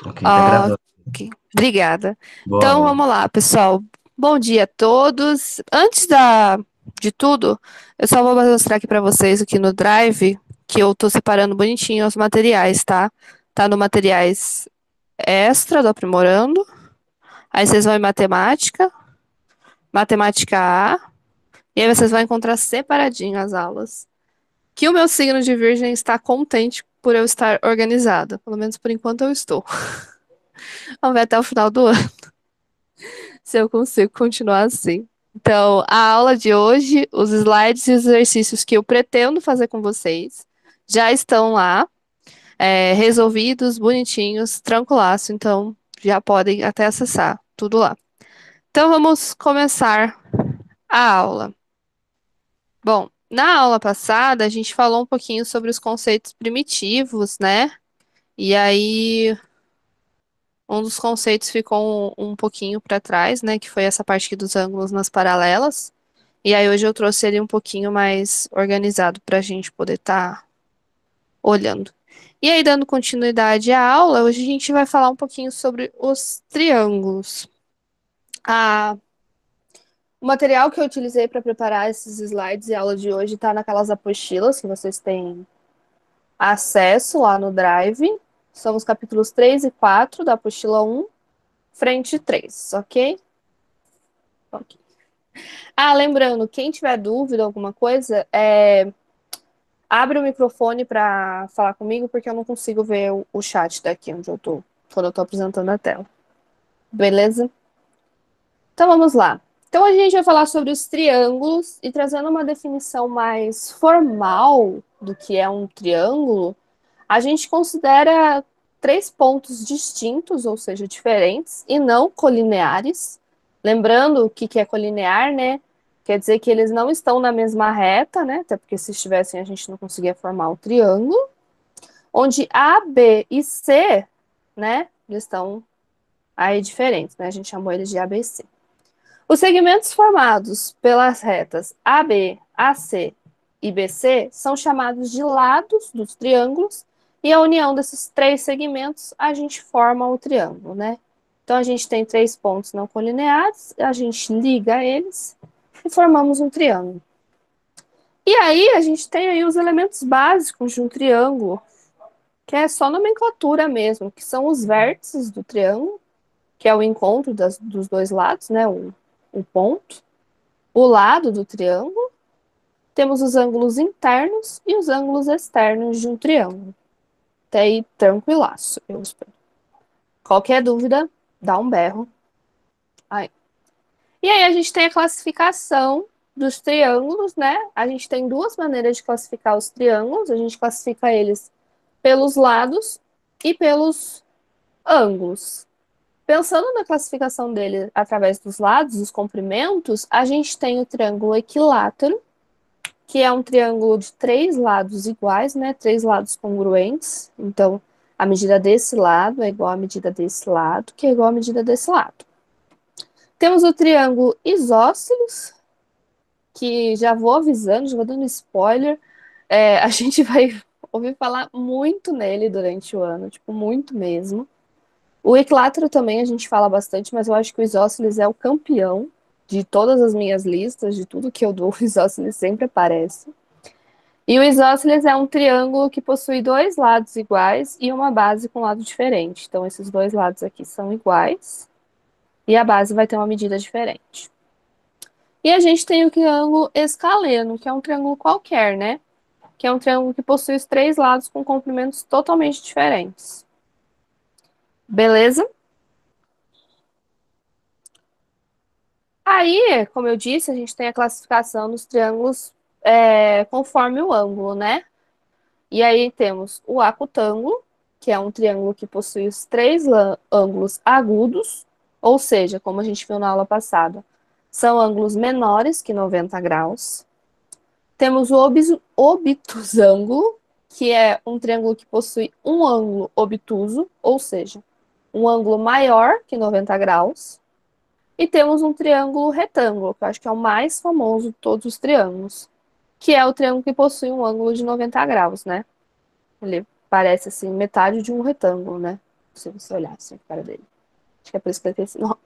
Ok, tá gravando. Ok, obrigada. Boa Então aula. vamos lá, pessoal. Bom dia a todos. De tudo, eu só vou mostrar aqui para vocês aqui no Drive que eu tô separando bonitinho os materiais, tá? Tá no materiais extra do aprimorando. Aí vocês vão em matemática, matemática A, e aí vocês vão encontrar separadinho as aulas. Que o meu signo de Virgem está contente por eu estar organizada. Pelo menos por enquanto eu estou. Vamos ver até o final do ano se eu consigo continuar assim. Então, a aula de hoje, os slides e os exercícios que eu pretendo fazer com vocês já estão lá, resolvidos, bonitinhos, tranquilaço. Então, já podem até acessar tudo lá. Então, vamos começar a aula. Bom, na aula passada, a gente falou um pouquinho sobre os conceitos primitivos, né? E aí, um dos conceitos ficou um pouquinho para trás, né? Que foi essa parte aqui dos ângulos nas paralelas. E aí hoje eu trouxe ele um pouquinho mais organizado para a gente poder estar olhando. E aí, dando continuidade à aula, hoje a gente vai falar um pouquinho sobre os triângulos. Ah, o material que eu utilizei para preparar esses slides e a aula de hoje está naquelas apostilas que vocês têm acesso lá no Drive. São os capítulos 3 e 4 da apostila 1, frente 3, ok? Ok. Ah, lembrando, quem tiver dúvida, alguma coisa, abre o microfone para falar comigo, porque eu não consigo ver o chat daqui onde eu tô, quando eu tô apresentando a tela. Beleza? Então vamos lá. Então a gente vai falar sobre os triângulos e trazendo uma definição mais formal do que é um triângulo, a gente considera três pontos distintos, ou seja, diferentes, e não colineares. Lembrando o que que é colinear, né? Quer dizer que eles não estão na mesma reta, né? Até porque se estivessem a gente não conseguia formar um triângulo. Onde A, B e C, né, eles estão aí diferentes, né? A gente chamou eles de A, B e C. Os segmentos formados pelas retas AB, AC e BC são chamados de lados dos triângulos e a união desses três segmentos a gente forma o triângulo, né? Então a gente tem três pontos não colineares, a gente liga eles e formamos um triângulo. E aí a gente tem aí os elementos básicos de um triângulo, que é só nomenclatura mesmo, que são os vértices do triângulo, que é o encontro dos dois lados, né? O ponto, o lado do triângulo. Temos os ângulos internos e os ângulos externos de um triângulo. Até aí, tranquilaço, eu espero. Qualquer dúvida, dá um berro. Aí. E aí a gente tem a classificação dos triângulos, né? A gente tem duas maneiras de classificar os triângulos. A gente classifica eles pelos lados e pelos ângulos. Pensando na classificação dele através dos lados, os comprimentos, a gente tem o triângulo equilátero, que é um triângulo de três lados iguais, né? Três lados congruentes. Então, a medida desse lado é igual à medida desse lado, que é igual à medida desse lado. Temos o triângulo isósceles, que já vou avisando, já vou dando spoiler. A gente vai ouvir falar muito nele durante o ano, tipo, muito mesmo. O equilátero também a gente fala bastante, mas eu acho que o isósceles é o campeão de todas as minhas listas, de tudo que eu dou, o isósceles sempre aparece. E o isósceles é um triângulo que possui dois lados iguais e uma base com lado diferente. Então, esses dois lados aqui são iguais e a base vai ter uma medida diferente. E a gente tem o triângulo escaleno, que é um triângulo qualquer, né? Que é um triângulo que possui os três lados com comprimentos totalmente diferentes. Beleza? Aí, como eu disse, a gente tem a classificação dos triângulos conforme o ângulo, né? E aí temos o acutângulo, que é um triângulo que possui os três ângulos agudos, ou seja, como a gente viu na aula passada, são ângulos menores que 90 graus. Temos o obtusângulo, que é um triângulo que possui um ângulo obtuso, ou seja, um ângulo maior que 90 graus. E temos um triângulo retângulo, que eu acho que é o mais famoso de todos os triângulos, que é o triângulo que possui um ângulo de 90 graus, né? Ele parece assim metade de um retângulo, né? se você olhar assim a cara dele. Acho que é por isso que ele tem esse nome.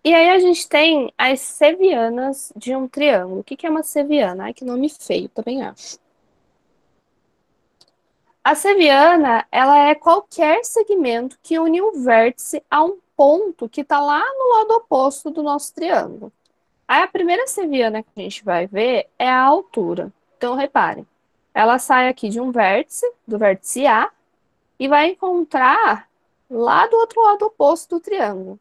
E aí a gente tem as sevianas de um triângulo. O que que é uma seviana? Ai, que nome feio, também acho. A seviana, ela é qualquer segmento que une um vértice a um ponto que está lá no lado oposto do nosso triângulo. Aí a primeira seviana que a gente vai ver é a altura. Então, reparem, ela sai aqui de um vértice, do vértice A, e vai encontrar lá do outro lado oposto do triângulo.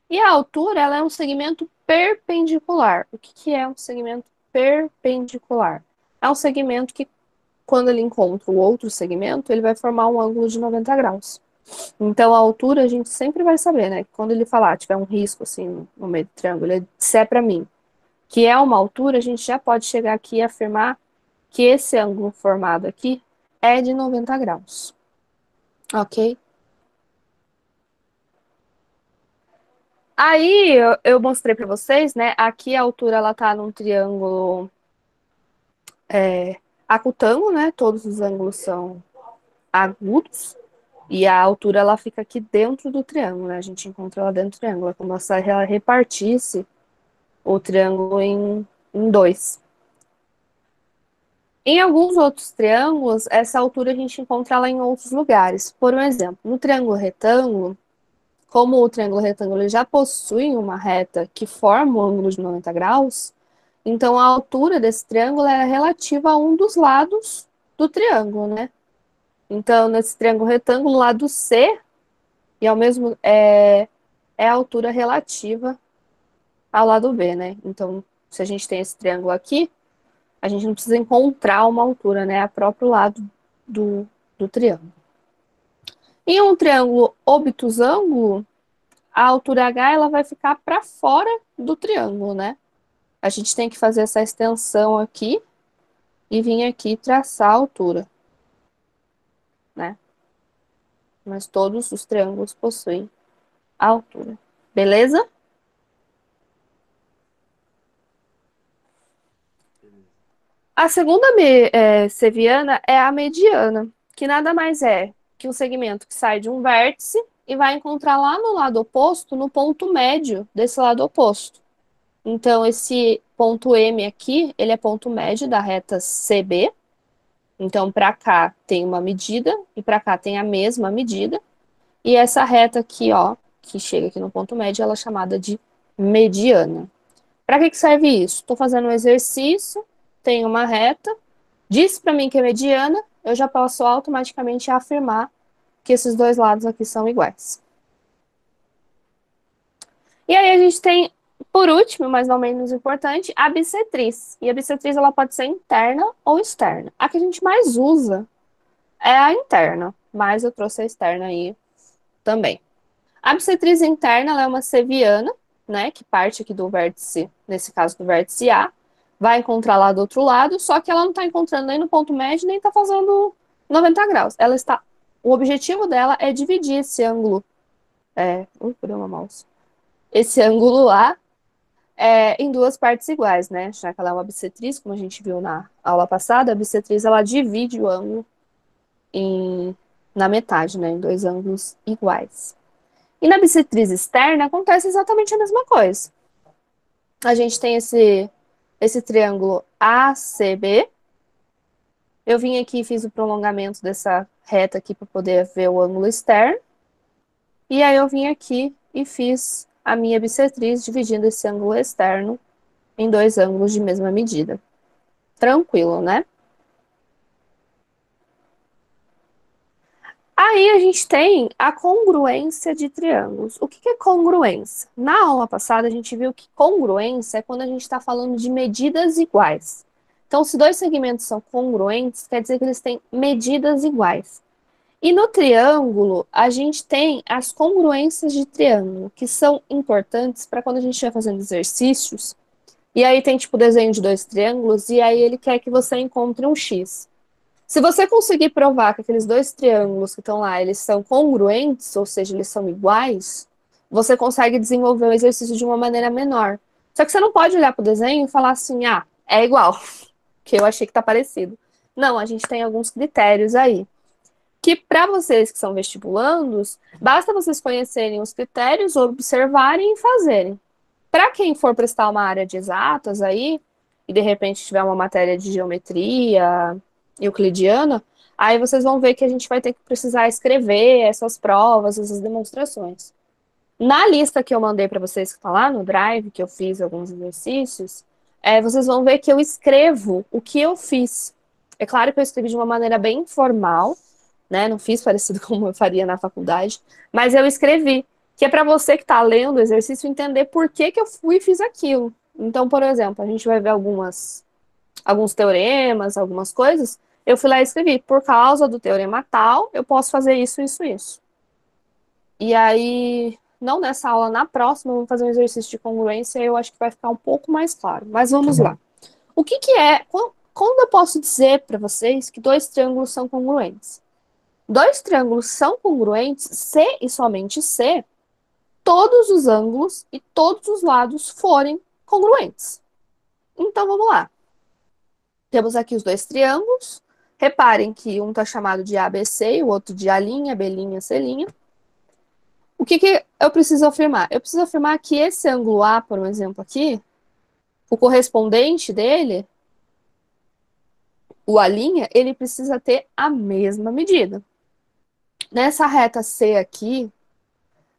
E a altura, ela é um segmento perpendicular. O que que é um segmento perpendicular? É um segmento que, quando ele encontra o outro segmento, ele vai formar um ângulo de 90 graus. Então, a altura a gente sempre vai saber, né? Quando ele falar, tiver um risco assim no meio do triângulo, ele disser para mim que é uma altura, a gente já pode chegar aqui e afirmar que esse ângulo formado aqui é de 90 graus. Ok? Aí eu mostrei para vocês, né? Aqui a altura ela tá num triângulo acutângulo, né? Todos os ângulos são agudos. E a altura ela fica aqui dentro do triângulo, né? A gente encontra ela dentro do triângulo. É como se ela repartisse o triângulo em dois. Em alguns outros triângulos, essa altura a gente encontra ela em outros lugares. Por um exemplo, no triângulo retângulo, como o triângulo retângulo já possui uma reta que forma um ângulo de 90 graus, então a altura desse triângulo é relativa a um dos lados do triângulo, né? Então, nesse triângulo retângulo, o lado C e ao mesmo é a altura relativa ao lado B, né? Então, se a gente tem esse triângulo aqui, a gente não precisa encontrar uma altura, né? É o próprio lado do triângulo. Em um triângulo obtusângulo, a altura H ela vai ficar para fora do triângulo, né? A gente tem que fazer essa extensão aqui e vir aqui traçar a altura, né? Mas todos os triângulos possuem a altura. Beleza? A segunda seviana é a mediana, que nada mais é que um segmento que sai de um vértice e vai encontrar lá no lado oposto, no ponto médio desse lado oposto. Então, esse ponto M aqui, ele é ponto médio da reta CB. Então, para cá tem uma medida e para cá tem a mesma medida. E essa reta aqui, ó, que chega aqui no ponto médio, ela é chamada de mediana. Para que serve isso? Estou fazendo um exercício, tem uma reta, diz para mim que é mediana, eu já posso automaticamente afirmar que esses dois lados aqui são iguais. E aí a gente tem, por último, mas não menos importante, a bissetriz. E a bissetriz ela pode ser interna ou externa. A que a gente mais usa é a interna, mas eu trouxe a externa aí também. A bissetriz interna ela é uma seviana, né, que parte aqui do vértice, nesse caso do vértice A, vai encontrar lá do outro lado, só que ela não está encontrando nem no ponto médio, nem está fazendo 90 graus. Ela está, o objetivo dela é dividir esse ângulo, por uma mouse, esse ângulo A em duas partes iguais, né? Já que ela é uma bissetriz, como a gente viu na aula passada, a bissetriz ela divide o ângulo na metade, né, em dois ângulos iguais. E na bissetriz externa acontece exatamente a mesma coisa. A gente tem esse triângulo ACB. Eu vim aqui e fiz o prolongamento dessa reta aqui para poder ver o ângulo externo. E aí eu vim aqui e fiz a minha bissetriz dividindo esse ângulo externo em dois ângulos de mesma medida. Tranquilo, né? Aí a gente tem a congruência de triângulos. O que é congruência? Na aula passada a gente viu que congruência é quando a gente está falando de medidas iguais. Então, se dois segmentos são congruentes, quer dizer que eles têm medidas iguais. E no triângulo, a gente tem as congruências de triângulo, que são importantes para quando a gente vai fazendo exercícios. E aí tem tipo o desenho de dois triângulos, e aí ele quer que você encontre um X. Se você conseguir provar que aqueles dois triângulos que estão lá, eles são congruentes, ou seja, eles são iguais, você consegue desenvolver o exercício de uma maneira menor. Só que você não pode olhar para o desenho e falar assim, ah, é igual, que eu achei que tá parecido. Não, a gente tem alguns critérios aí. Que para vocês que são vestibulandos, basta vocês conhecerem os critérios, observarem e fazerem. Para quem for prestar uma área de exatas aí, e de repente tiver uma matéria de geometria euclidiana, aí vocês vão ver que a gente vai ter que precisar escrever essas provas, essas demonstrações. Na lista que eu mandei para vocês que está lá no Drive, que eu fiz alguns exercícios, vocês vão ver que eu escrevo o que eu fiz. É claro que eu escrevi de uma maneira bem informal, né? Não fiz parecido como eu faria na faculdade, mas eu escrevi, que é para você que está lendo o exercício entender por que que eu fui e fiz aquilo. Então, por exemplo, a gente vai ver alguns teoremas, algumas coisas. Eu fui lá e escrevi, por causa do teorema tal, eu posso fazer isso, isso, isso. E aí, não nessa aula, na próxima, vamos fazer um exercício de congruência e eu acho que vai ficar um pouco mais claro. Mas vamos lá. O que que é? Quando eu posso dizer para vocês que dois triângulos são congruentes? Dois triângulos são congruentes se e somente se todos os ângulos e todos os lados forem congruentes. Então vamos lá. Temos aqui os dois triângulos. Reparem que um está chamado de ABC e o outro de A', B', C'. O que que eu preciso afirmar? Eu preciso afirmar que esse ângulo A, por um exemplo aqui, o correspondente dele, o A', ele precisa ter a mesma medida. Nessa reta C aqui,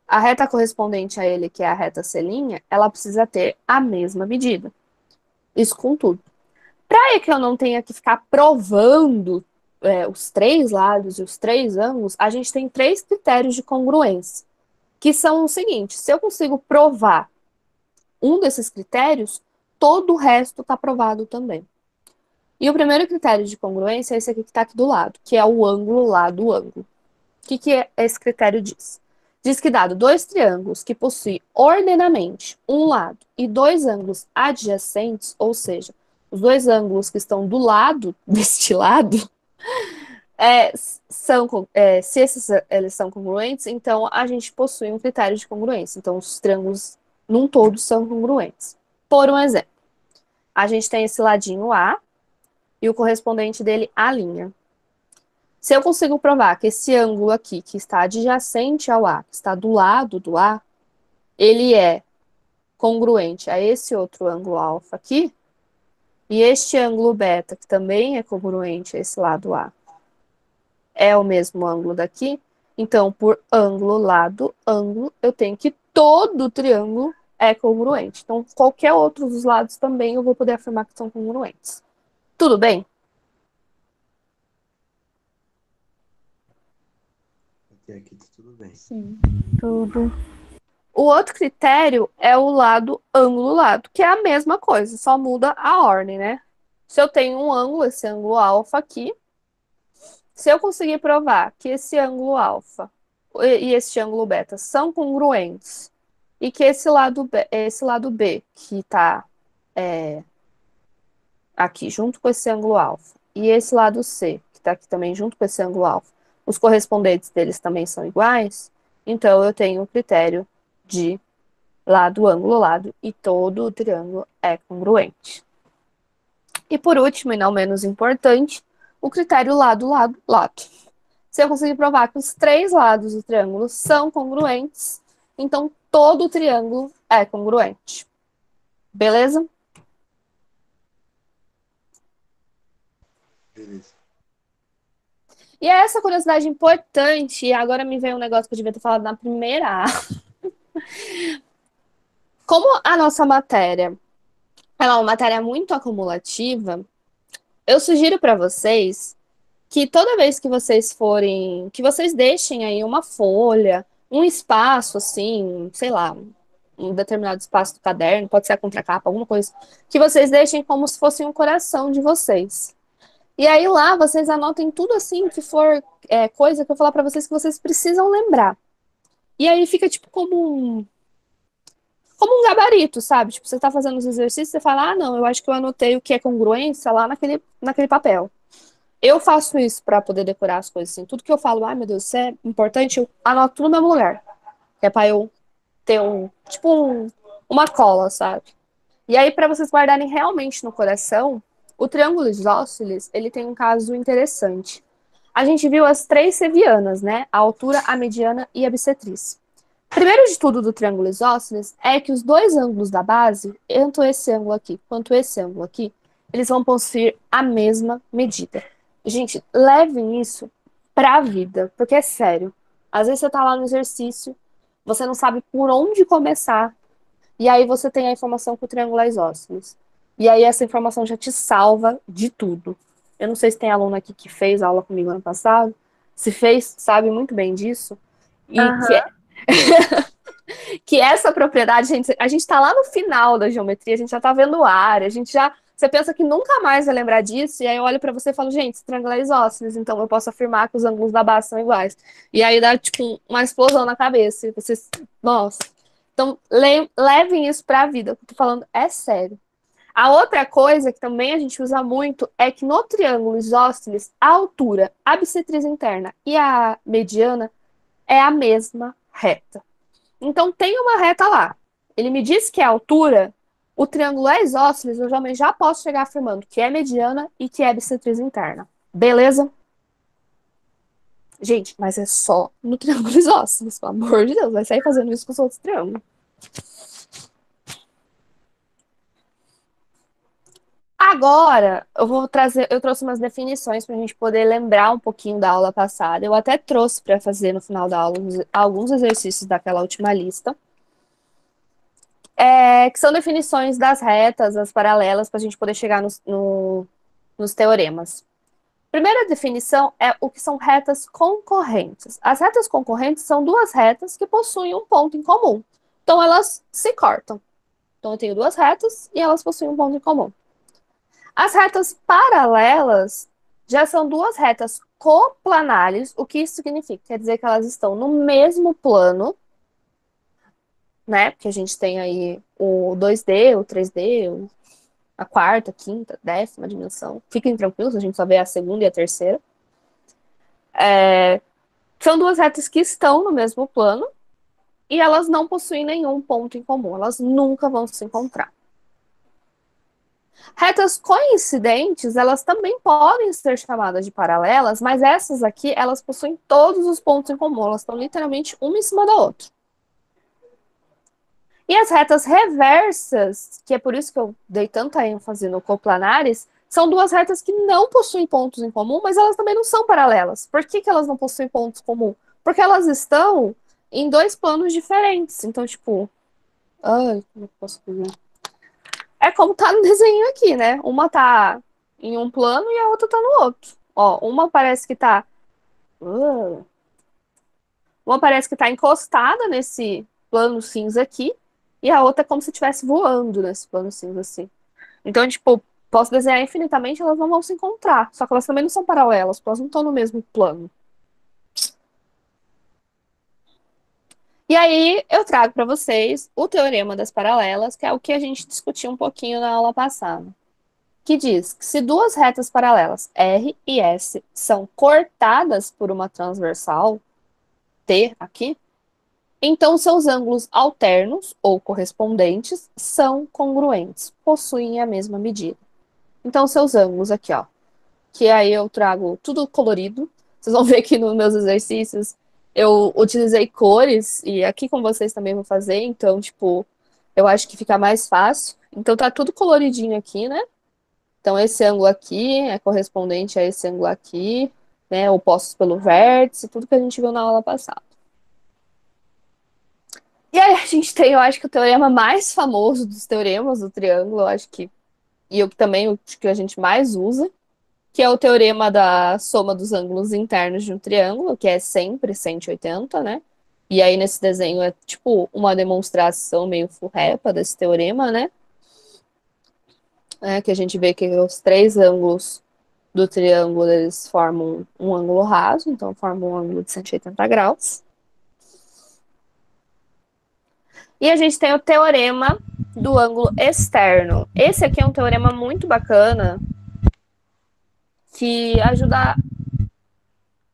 a reta correspondente a ele, que é a reta C', ela precisa ter a mesma medida. Isso com tudo. Para que eu não tenha que ficar provando os três lados e os três ângulos, a gente tem três critérios de congruência, que são o seguinte: se eu consigo provar um desses critérios, todo o resto está provado também. E o primeiro critério de congruência é esse aqui que está aqui do lado, que é o ângulo lá do ângulo. O que que esse critério diz? Diz que dado dois triângulos que possuem ordenadamente um lado e dois ângulos adjacentes, ou seja, os dois ângulos que estão do lado deste lado, se eles são congruentes, então a gente possui um critério de congruência. Então, os triângulos num todo são congruentes. Por um exemplo, a gente tem esse ladinho A e o correspondente dele A'. Se eu consigo provar que esse ângulo aqui, que está adjacente ao A, que está do lado do A, ele é congruente a esse outro ângulo alfa aqui, e este ângulo beta, que também é congruente a esse lado A, é o mesmo ângulo daqui, então, por ângulo, lado, ângulo, eu tenho que todo triângulo é congruente. Então, qualquer outro dos lados também eu vou poder afirmar que são congruentes. Tudo bem? Até aqui tá tudo bem. Sim, tudo. O outro critério é o lado ângulo-lado, que é a mesma coisa, só muda a ordem, né? Se eu tenho um ângulo, esse ângulo alfa aqui, se eu conseguir provar que esse ângulo alfa e esse ângulo beta são congruentes e que esse lado B, que está aqui junto com esse ângulo alfa, e esse lado C, que está aqui também junto com esse ângulo alfa, os correspondentes deles também são iguais, então eu tenho o critério de lado, ângulo, lado, e todo o triângulo é congruente. E por último, e não menos importante, o critério lado, lado, lado. Se eu conseguir provar que os três lados do triângulo são congruentes, então todo o triângulo é congruente. Beleza? Beleza. E é essa curiosidade importante, e agora me veio um negócio que eu devia ter falado na primeira aula. Como a nossa matéria ela é uma matéria muito acumulativa, eu sugiro para vocês que toda vez que vocês forem, que vocês deixem aí uma folha, um espaço assim, sei lá, um determinado espaço do caderno, pode ser a contracapa, alguma coisa, que vocês deixem como se fosse um coração de vocês. E aí lá vocês anotem tudo assim que for coisa que eu falar para vocês que vocês precisam lembrar. E aí fica tipo como um gabarito, sabe? Tipo, você tá fazendo os exercícios, você fala, ah, não, eu acho que eu anotei o que é congruência lá naquele papel. Eu faço isso para poder decorar as coisas, assim. Tudo que eu falo, ai meu Deus, isso é importante, eu anoto tudo no mesmo lugar. Que é pra eu ter uma cola, sabe? E aí, para vocês guardarem realmente no coração O triângulo isósceles, ele tem um caso interessante. A gente viu as três sevianas, né? A altura, a mediana e a bissetriz. Primeiro de tudo do triângulo isósceles é que os dois ângulos da base, tanto esse ângulo aqui quanto esse ângulo aqui, eles vão possuir a mesma medida. Gente, levem isso pra vida, porque é sério. Às vezes você tá lá no exercício, você não sabe por onde começar, e aí você tem a informação com o triângulo é isósceles. E aí essa informação já te salva de tudo. Eu não sei se tem aluno aqui que fez aula comigo ano passado. Se fez, sabe muito bem disso. E Aham. que essa propriedade, gente, a gente tá lá no final da geometria, a gente já tá vendo área, a gente já. Você pensa que nunca mais vai lembrar disso, e aí eu olho pra você e falo, gente, esse triângulo é isósceles, então eu posso afirmar que os ângulos da base são iguais. E aí dá, tipo, uma explosão na cabeça. E vocês, nossa. Então, levem isso pra vida. O que eu tô falando é sério. A outra coisa que também a gente usa muito é que no triângulo isósceles, a altura, a bissetriz interna e a mediana é a mesma reta. Então tem uma reta lá. Ele me disse que é a altura, o triângulo é isósceles, eu já posso chegar afirmando que é mediana e que é bissetriz interna. Beleza? Gente, mas é só no triângulo isósceles, pelo amor de Deus, vai sair fazendo isso com os outros triângulos. Agora, eu trouxe umas definições para a gente poder lembrar um pouquinho da aula passada. Eu até trouxe para fazer no final da aula alguns exercícios daquela última lista, que são definições das retas, das paralelas, para a gente poder chegar nos teoremas. Primeira definição é o que são retas concorrentes. As retas concorrentes são duas retas que possuem um ponto em comum. Então, elas se cortam. Então, eu tenho duas retas e elas possuem um ponto em comum. As retas paralelas já são duas retas coplanares. O que isso significa? Quer dizer que elas estão no mesmo plano, né? Porque a gente tem aí o 2D, o 3D, a quarta, a quinta, décima dimensão. Fiquem tranquilos, a gente só vê a segunda e a terceira. São duas retas que estão no mesmo plano e elas não possuem nenhum ponto em comum. Elas nunca vão se encontrar. Retas coincidentes, elas também podem ser chamadas de paralelas, mas essas aqui, elas possuem todos os pontos em comum, elas estão literalmente uma em cima da outra. E as retas reversas, que é por isso que eu dei tanta ênfase no coplanares, são duas retas que não possuem pontos em comum, mas elas também não são paralelas. Por que elas não possuem pontos em comum? Porque elas estão em dois planos diferentes. Então, tipo, ai, como eu posso dizer? É como tá no desenho aqui, né? Uma tá em um plano e a outra tá no outro. Ó, uma parece que tá. Uma parece que tá encostada nesse plano cinza aqui, e a outra é como se estivesse voando nesse plano cinza assim. Então, tipo, posso desenhar infinitamente, elas não vão se encontrar. Só que elas também não são paralelas, porque elas não estão no mesmo plano. E aí eu trago para vocês o teorema das paralelas, que é o que a gente discutiu um pouquinho na aula passada. Que diz que se duas retas paralelas R e S são cortadas por uma transversal, T aqui, então seus ângulos alternos ou correspondentes são congruentes, possuem a mesma medida. Então seus ângulos aqui, ó, que aí eu trago tudo colorido. Vocês vão ver que nos meus exercícios eu utilizei cores e aqui com vocês também vou fazer, então tipo, eu acho que fica mais fácil. Então tá tudo coloridinho aqui, né? Então, esse ângulo aqui é correspondente a esse ângulo aqui, né? Opostos pelo vértice, tudo que a gente viu na aula passada. E aí a gente tem, eu acho que o teorema mais famoso dos teoremas do triângulo, eu acho que, e eu também o que a gente mais usa, que é o teorema da soma dos ângulos internos de um triângulo, que é sempre 180, né? E aí nesse desenho é tipo uma demonstração meio furrepa desse teorema, né? Que a gente vê que os três ângulos do triângulo, eles formam um ângulo raso, então formam um ângulo de 180 graus. E a gente tem o teorema do ângulo externo. Esse aqui é um teorema muito bacana que ajuda.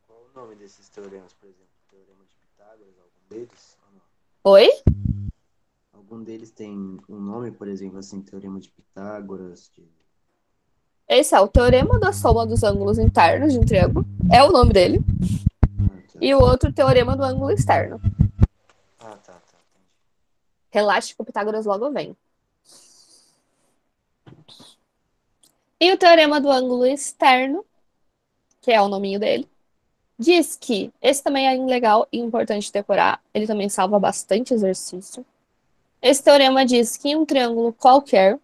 Qual o nome desses teoremas, por exemplo? Teorema de Pitágoras, algum deles? Ou não? Oi? Algum deles tem um nome, por exemplo, assim, Teorema de Pitágoras? Esse é o teorema da soma dos ângulos internos de um triângulo. É o nome dele. Tá. E o outro, teorema do ângulo externo. Ah, tá, tá. Entendi. Relaxa que o Pitágoras logo vem. E o teorema do ângulo externo, que é o nominho dele, diz que esse também é legal e importante decorar. Ele também salva bastante exercício. Esse teorema diz que em um triângulo qualquer,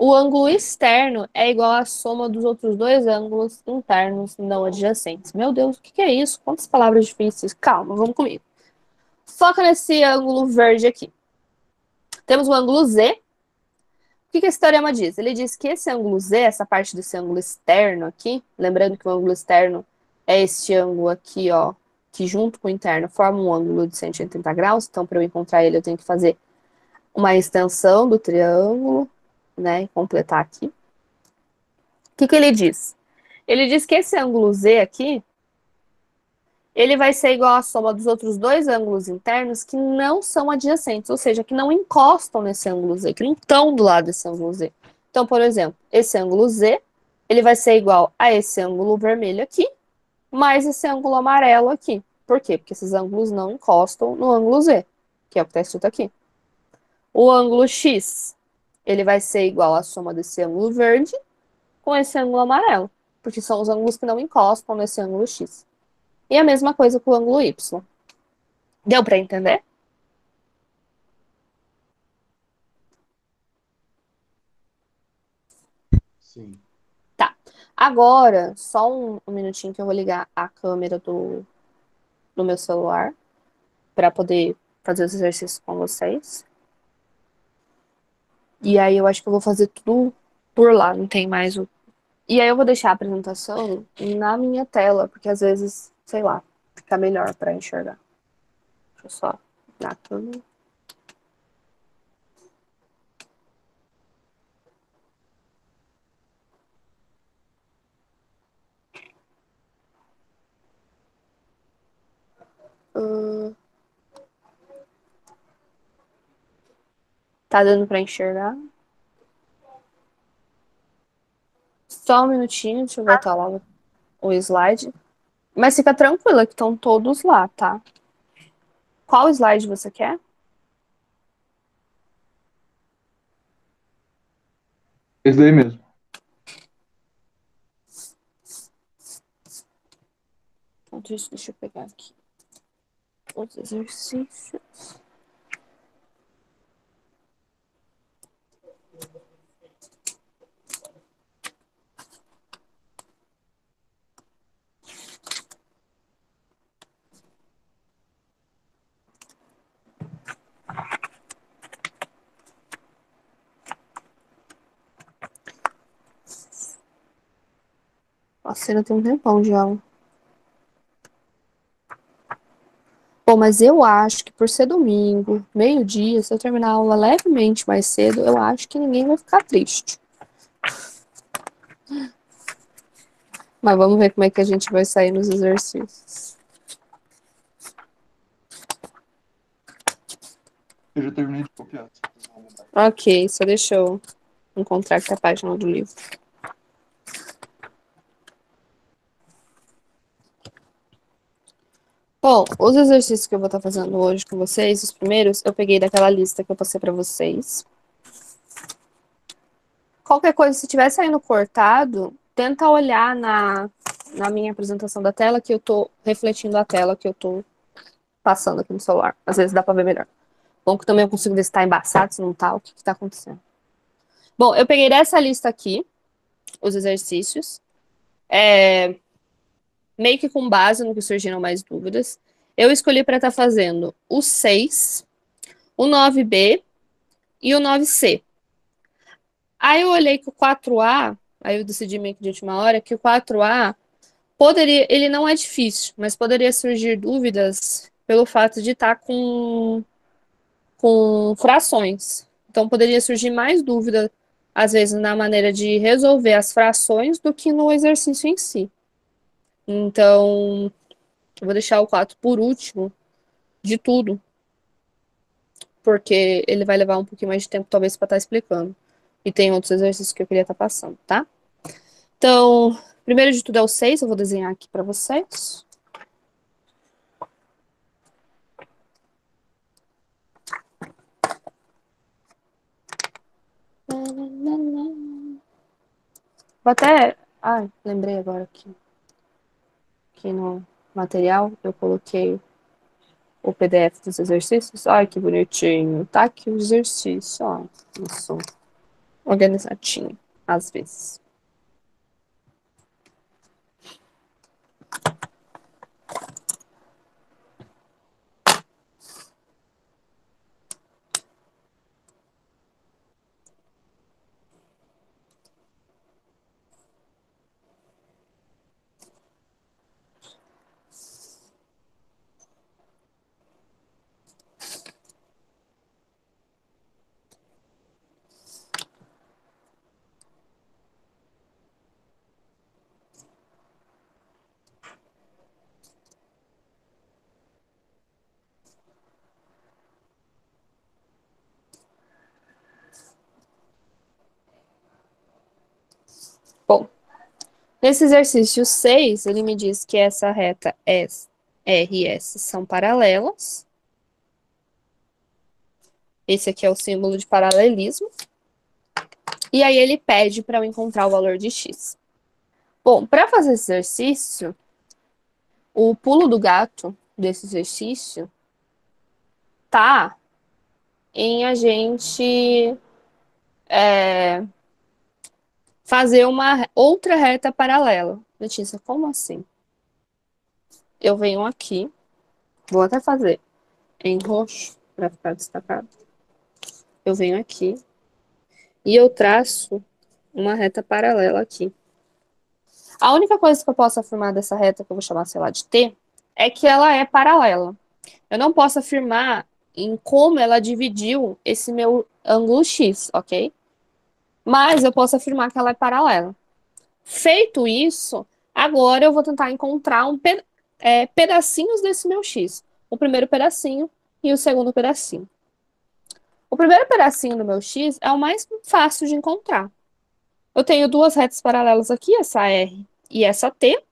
o ângulo externo é igual à soma dos outros dois ângulos internos não adjacentes. Meu Deus, o que é isso? Quantas palavras difíceis. Calma, vamos comigo. Foca nesse ângulo verde aqui. Temos o ângulo Z. O que esse teorema diz? Ele diz que esse ângulo Z, essa parte desse ângulo externo aqui, lembrando que o ângulo externo é este ângulo aqui, ó, que junto com o interno forma um ângulo de 180 graus. Então, para eu encontrar ele, eu tenho que fazer uma extensão do triângulo, né, e completar aqui. O que ele diz? Ele diz que esse ângulo Z aqui, ele vai ser igual à soma dos outros dois ângulos internos que não são adjacentes, ou seja, que não encostam nesse ângulo Z, que não estão do lado desse ângulo Z. Então, por exemplo, esse ângulo Z, ele vai ser igual a esse ângulo vermelho aqui, mais esse ângulo amarelo aqui. Por quê? Porque esses ângulos não encostam no ângulo Z, que é o que está escrito aqui. O ângulo X, ele vai ser igual à soma desse ângulo verde com esse ângulo amarelo, porque são os ângulos que não encostam nesse ângulo X. E a mesma coisa com o ângulo Y. Deu para entender? Sim. Tá. Agora, só um minutinho que eu vou ligar a câmera do meu celular para poder fazer os exercícios com vocês. E aí eu acho que eu vou fazer tudo por lá, não tem mais o. E aí eu vou deixar a apresentação na minha tela, porque às vezes, sei lá, fica melhor para enxergar. Deixa eu só dar a câmera. Tá dando para enxergar? Só um minutinho, deixa eu voltar lá o slide. Mas fica tranquila que estão todos lá, tá? Qual slide você quer? Esse daí mesmo. Então, deixa eu pegar aqui os exercícios. Nossa, ainda tem um tempão de aula. Bom, mas eu acho que por ser domingo, meio-dia, se eu terminar a aula levemente mais cedo, eu acho que ninguém vai ficar triste. Mas vamos ver como é que a gente vai sair nos exercícios. Eu já terminei de copiar. Ok, só deixa eu encontrar aqui a página do livro. Bom, os exercícios que eu vou estar fazendo hoje com vocês, os primeiros, eu peguei daquela lista que eu passei para vocês. Qualquer coisa, se estiver saindo cortado, tenta olhar na minha apresentação da tela, que eu tô refletindo a tela que eu tô passando aqui no celular. Às vezes dá para ver melhor. Bom, que também eu consigo ver se tá embaçado, se não tá, o que que tá acontecendo. Bom, eu peguei dessa lista aqui, os exercícios, meio que com base no que surgiram mais dúvidas. Eu escolhi para estar fazendo o 6, o 9B e o 9C. Aí eu olhei que o 4A, aí eu decidi meio que de última hora, que o 4A poderia, ele não é difícil, mas poderia surgir dúvidas pelo fato de estar com frações. Então poderia surgir mais dúvida, às vezes, na maneira de resolver as frações do que no exercício em si. Então, eu vou deixar o 4 por último de tudo, porque ele vai levar um pouquinho mais de tempo, talvez, para estar explicando. E tem outros exercícios que eu queria estar passando, tá? Então, primeiro de tudo é o 6, eu vou desenhar aqui para vocês. Vou até... Ai, lembrei agora aqui no material, eu coloquei o PDF dos exercícios. Ai, que bonitinho. Tá aqui o exercício, ó. Isso. Organizadinho, às vezes. Bom, nesse exercício 6, ele me diz que essa reta R e S são paralelas. Esse aqui é o símbolo de paralelismo. E aí ele pede para eu encontrar o valor de x. Bom, para fazer esse exercício, o pulo do gato desse exercício tá em a gente fazer uma outra reta paralela. Letícia, como assim? Eu venho aqui, vou até fazer em roxo para ficar destacado. Eu venho aqui e eu traço uma reta paralela aqui. A única coisa que eu posso afirmar dessa reta, que eu vou chamar, sei lá, de T, é que ela é paralela. Eu não posso afirmar em como ela dividiu esse meu ângulo X, ok? Mas eu posso afirmar que ela é paralela. Feito isso, agora eu vou tentar encontrar pedacinhos desse meu X. O primeiro pedacinho e o segundo pedacinho. O primeiro pedacinho do meu X é o mais fácil de encontrar. Eu tenho duas retas paralelas aqui, essa R e essa T.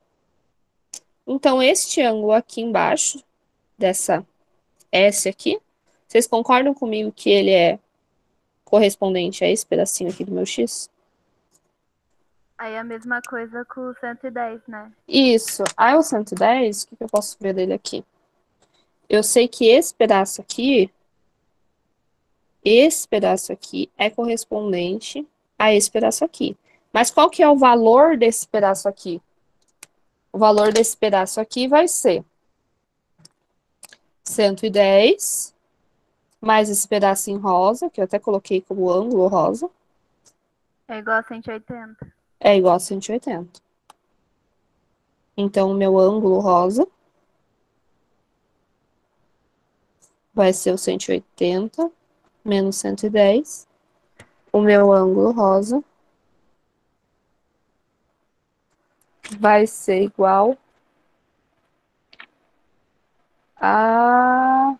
Então, este ângulo aqui embaixo, dessa S aqui, vocês concordam comigo que ele é correspondente a esse pedacinho aqui do meu X? Aí é a mesma coisa com o 110, né? Isso. Aí o 110, o que eu posso ver dele aqui? Eu sei que esse pedaço aqui é correspondente a esse pedaço aqui. Mas qual que é o valor desse pedaço aqui? O valor desse pedaço aqui vai ser 110 mais esse pedacinho rosa, que eu até coloquei como ângulo rosa, É igual a 180. é igual a 180. Então, o meu ângulo rosa vai ser o 180 menos 110. O meu ângulo rosa vai ser igual a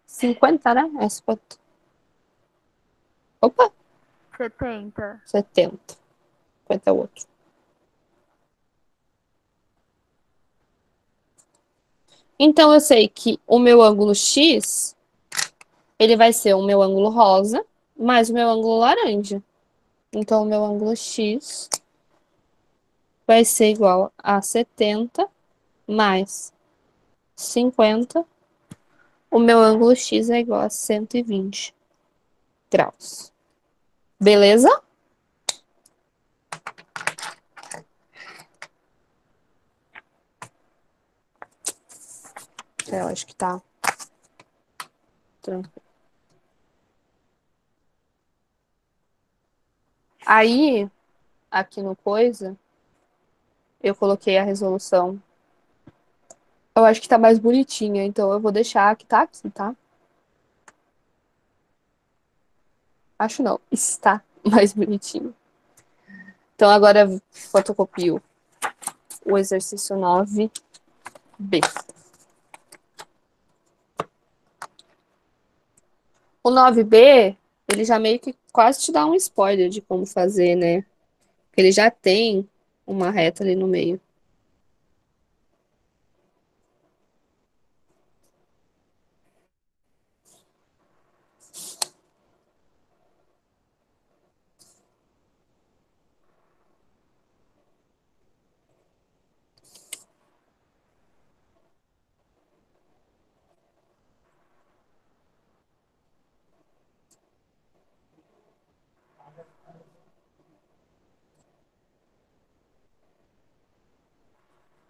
50, né? É 50. Opa, 70. 70. 50 é o outro. Então, eu sei que o meu ângulo X, ele vai ser o meu ângulo rosa mais o meu ângulo laranja. Então, o meu ângulo X vai ser igual a 70 mais 50. O meu ângulo X é igual a 120 graus. Beleza? Eu acho que tá tranquilo. Aí, aqui no coisa, eu coloquei a resolução. Eu acho que tá mais bonitinha, então eu vou deixar que tá aqui, tá? Acho não, está mais bonitinho. Então agora eu fotocopio o exercício 9B. O 9B, ele já meio que quase te dá um spoiler de como fazer, né? Porque ele já tem uma reta ali no meio.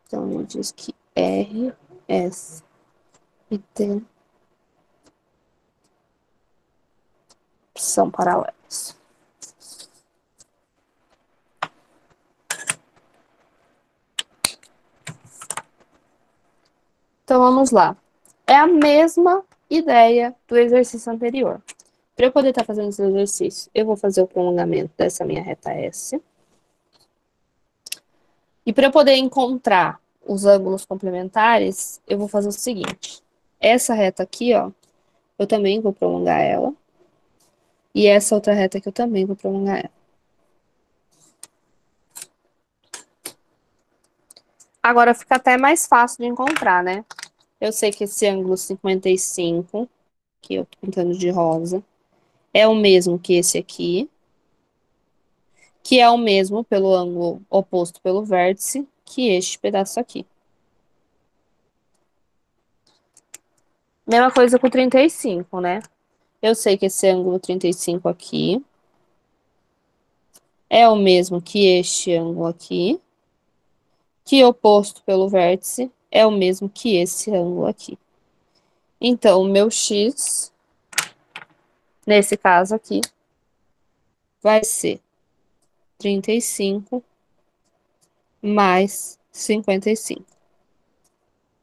Então, ele diz que R, S e T são paralelos. Então, vamos lá. É a mesma ideia do exercício anterior. Para eu poder estar fazendo esse exercício, eu vou fazer o prolongamento dessa minha reta S. E para eu poder encontrar os ângulos complementares, eu vou fazer o seguinte. Essa reta aqui, ó, eu também vou prolongar ela. E essa outra reta aqui eu também vou prolongar ela. Agora fica até mais fácil de encontrar, né? Eu sei que esse ângulo 55, que eu tô pintando de rosa, é o mesmo que esse aqui, que é o mesmo pelo ângulo oposto pelo vértice, que este pedaço aqui. Mesma coisa com o 35, né? Eu sei que esse ângulo 35 aqui é o mesmo que este ângulo aqui, que oposto pelo vértice é o mesmo que esse ângulo aqui. Então, o meu x, nesse caso aqui, vai ser 35 mais 55.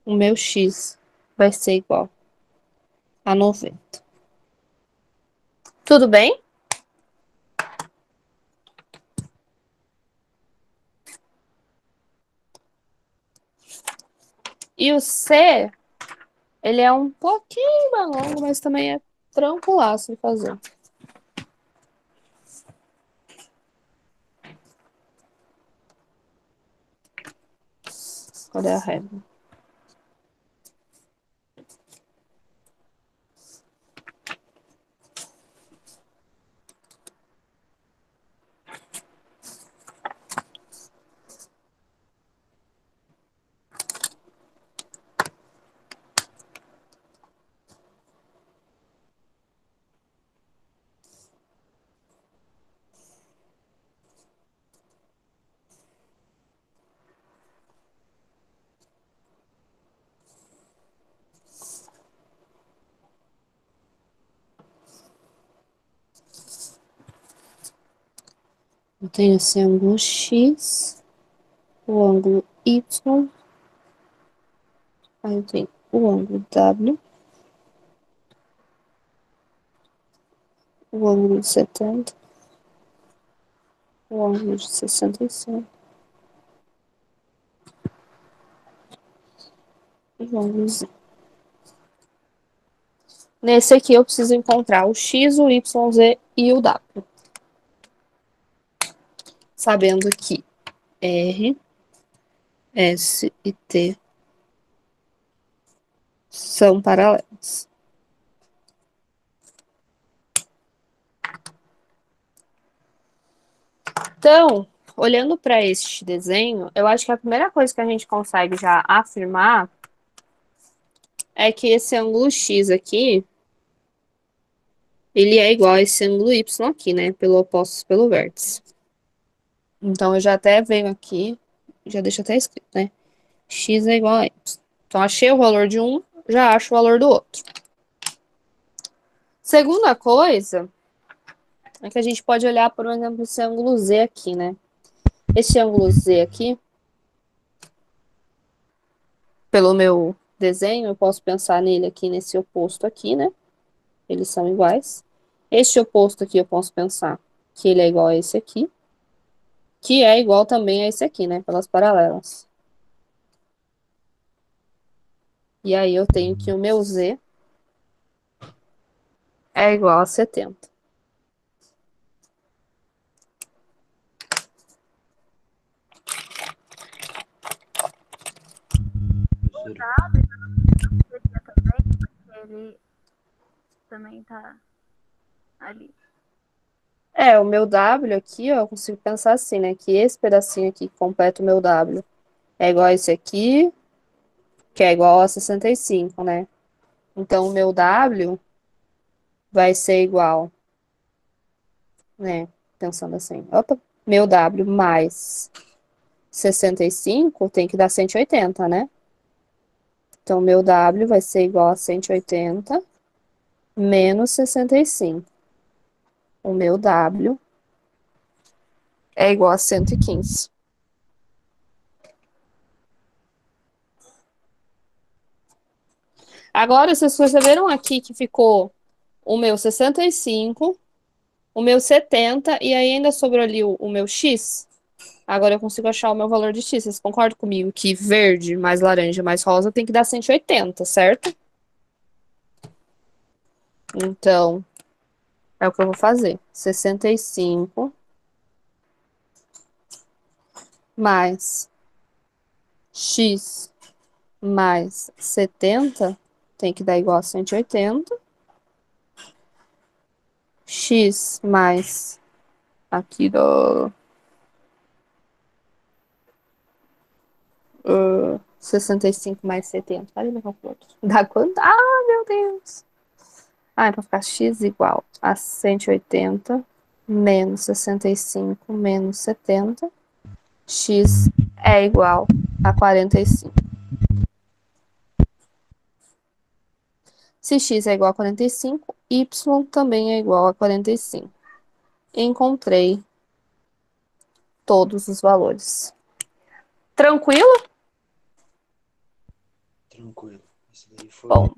O meu x vai ser igual a 90. Tudo bem? E o C, ele é um pouquinho mais longo, mas também é tranquilaço de fazer. Cadê a régua? Eu tenho esse ângulo X, o ângulo Y, aí eu tenho o ângulo W, o ângulo de 70, o ângulo de 65 e o ângulo Z. Nesse aqui eu preciso encontrar o X, o Y, o Z e o W. Sabendo que R, S e T são paralelos. Então, olhando para este desenho, eu acho que a primeira coisa que a gente consegue já afirmar é que esse ângulo X aqui, ele é igual a esse ângulo Y aqui, né? Pelo oposto pelo vértice. Então, eu já até venho aqui, já deixo até escrito, né? X é igual a Y. Então, achei o valor de um, já acho o valor do outro. Segunda coisa é que a gente pode olhar, por exemplo, esse ângulo Z aqui, né? Esse ângulo Z aqui, pelo meu desenho, eu posso pensar nele aqui, nesse oposto aqui, né? Eles são iguais. Este oposto aqui eu posso pensar que ele é igual a esse aqui, que é igual também a esse aqui, né? Pelas paralelas. E aí eu tenho que o meu Z é igual a 70. W seria também, porque ele também tá ali. O meu W aqui, ó, eu consigo pensar assim, né? Que esse pedacinho aqui que completa o meu W é igual a esse aqui, que é igual a 65, né? Então, o meu W vai ser igual, né? Pensando assim, opa, meu W mais 65 tem que dar 180, né? Então, meu W vai ser igual a 180 menos 65. O meu W é igual a 115. Agora, vocês perceberam aqui que ficou o meu 65, o meu 70 e aí ainda sobrou ali o meu X? Agora eu consigo achar o meu valor de X. Vocês concordam comigo que verde mais laranja mais rosa tem que dar 180, certo? Então, é o que eu vou fazer. 65 mais X mais 70 tem que dar igual a 180. X mais aqui do 65 mais 70. Olha meu calculador. Dá quanto? Ah, meu Deus. Ah, é pra ficar x igual a 180 menos 65 menos 70. X é igual a 45. Se x é igual a 45, y também é igual a 45. Encontrei todos os valores. Tranquilo? Tranquilo. Isso daí foi. Bom,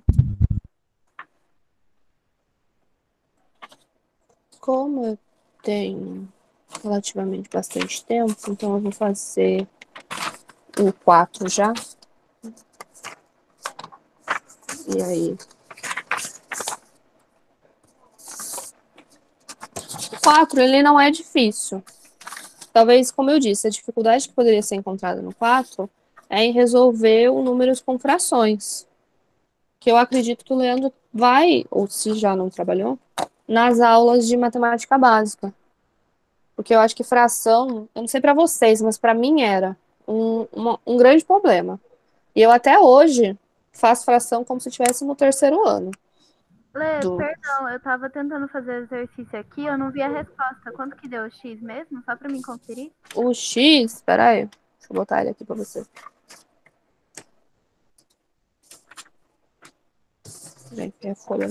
como eu tenho relativamente bastante tempo, então eu vou fazer o 4 já. E aí? O 4, ele não é difícil. Talvez, como eu disse, a dificuldade que poderia ser encontrada no 4 é em resolver o números com frações. Que eu acredito que o Leandro vai, ou se já não trabalhou, nas aulas de matemática básica. Porque eu acho que fração, eu não sei para vocês, mas para mim era um grande problema. E eu até hoje faço fração como se estivesse no terceiro ano. Lê, Do perdão, eu tava tentando fazer exercício aqui, eu não vi a resposta. Quanto que deu o X mesmo? Só pra mim conferir? o X, peraí, deixa eu botar ele aqui para você. Gente, é folha.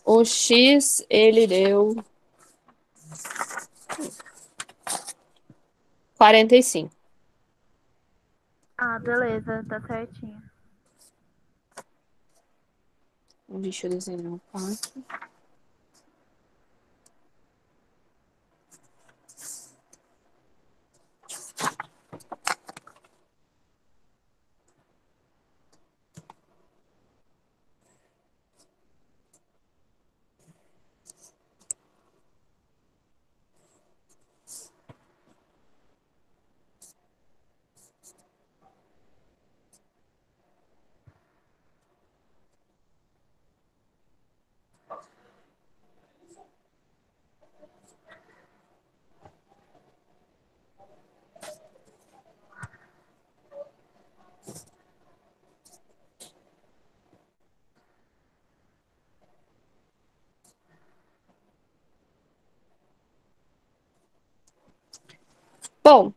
O X, ele deu 45. Ah, beleza, tá certinho. Deixa eu desenhar um 4. Bom,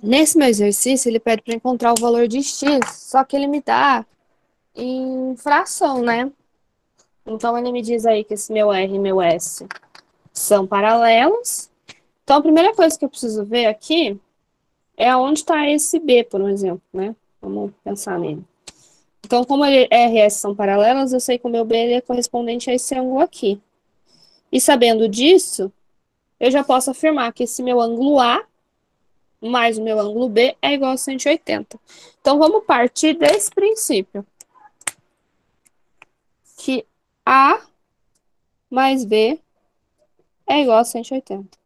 nesse meu exercício, ele pede para encontrar o valor de x, só que ele me dá em fração, né? Então, ele me diz aí que esse meu R e meu S são paralelos. Então, a primeira coisa que eu preciso ver aqui é onde está esse B, por um exemplo, né? Vamos pensar nele. Então, como R e S são paralelos, eu sei que o meu B ele é correspondente a esse ângulo aqui. E sabendo disso, eu já posso afirmar que esse meu ângulo A mais o meu ângulo B é igual a 180. Então, vamos partir desse princípio. Que A mais B é igual a 180.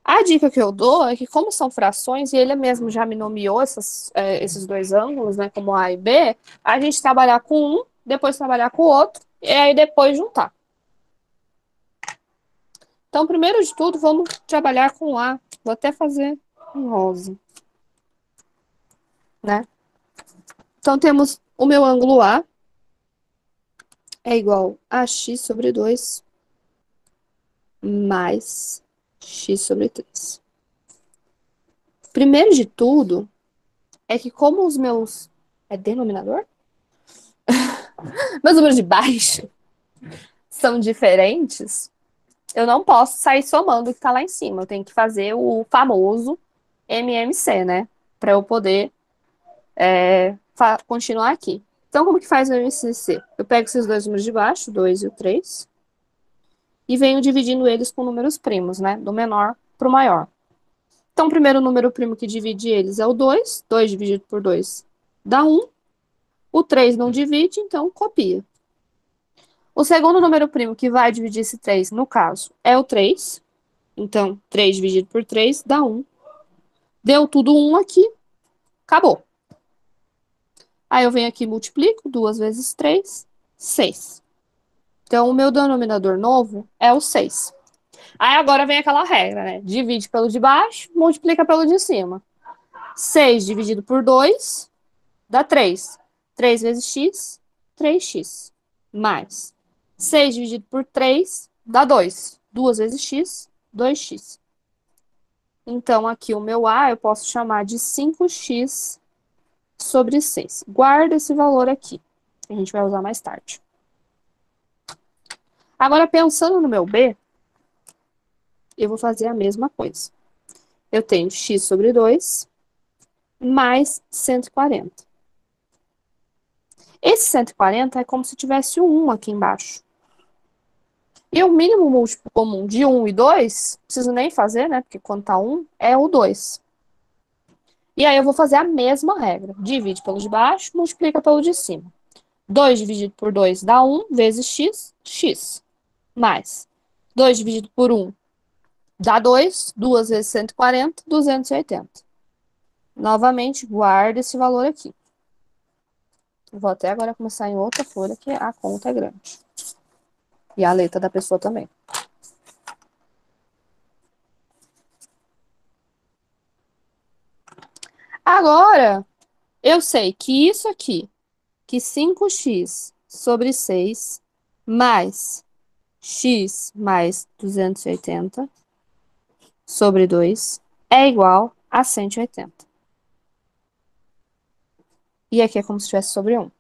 A dica que eu dou é que, como são frações, e ele mesmo já me nomeou esses dois ângulos, né, como A e B, a gente trabalhar com um, depois trabalhar com o outro, e aí depois juntar. Então, primeiro de tudo, vamos trabalhar com A. Vou até fazer um rosa, né? Então, temos o meu ângulo A é igual a x sobre 2 mais x sobre 3. Primeiro de tudo, é que como os meus... É denominador? Meus números de baixo são diferentes, eu não posso sair somando o que está lá em cima. Eu tenho que fazer o famoso MMC, né? Para eu poder continuar aqui. Então, como que faz o MMC? Eu pego esses dois números de baixo, o 2 e o 3, e venho dividindo eles com números primos, né? Do menor para o maior. Então, o primeiro número primo que divide eles é o 2. 2 dividido por 2 dá 1. O 3 não divide, então copia. O segundo número primo que vai dividir esse 3, no caso, é o 3. Então, 3 dividido por 3 dá 1. Deu tudo 1 aqui, acabou. Aí eu venho aqui e multiplico, 2 vezes 3, 6. Então, o meu denominador novo é o 6. Aí agora vem aquela regra, né? Divide pelo de baixo, multiplica pelo de cima. 6 dividido por 2 dá 3. 3 vezes x, 3x. Mais 6 dividido por 3 dá 2. 2 vezes x, 2x. Então, aqui o meu A eu posso chamar de 5x sobre 6. Guarda esse valor aqui. A gente vai usar mais tarde. Agora, pensando no meu B, eu vou fazer a mesma coisa. Eu tenho x sobre 2 mais 140. Esse 140 é como se tivesse o 1 aqui embaixo. E o mínimo múltiplo comum de 1 e 2, não preciso nem fazer, né? Porque quando tá 1, é o 2. E aí eu vou fazer a mesma regra. Divide pelo de baixo, multiplica pelo de cima. 2 dividido por 2 dá 1 vezes x, x. Mais 2 dividido por 1 dá 2. 2 vezes 140, 280. Novamente, guarda esse valor aqui. Vou até agora começar em outra folha, que a conta é grande. E a letra da pessoa também. Agora, eu sei que isso aqui, que 5x sobre 6 mais x mais 280 sobre 2 é igual a 180. E aqui é como se estivesse sobre 1.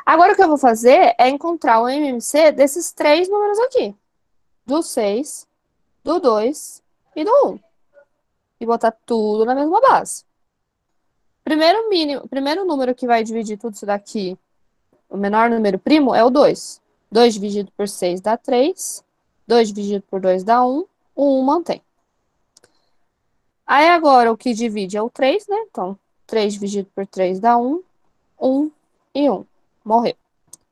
Agora, o que eu vou fazer é encontrar o MMC desses três números aqui. Do 6, do 2 e do 1. E botar tudo na mesma base. Primeiro número que vai dividir tudo isso daqui, o menor número primo, é o 2. 2 dividido por 6 dá 3. 2 dividido por 2 dá 1. O 1 mantém. Aí agora o que divide é o 3, né? Então, 3 dividido por 3 dá 1. 1 e 1. Morreu.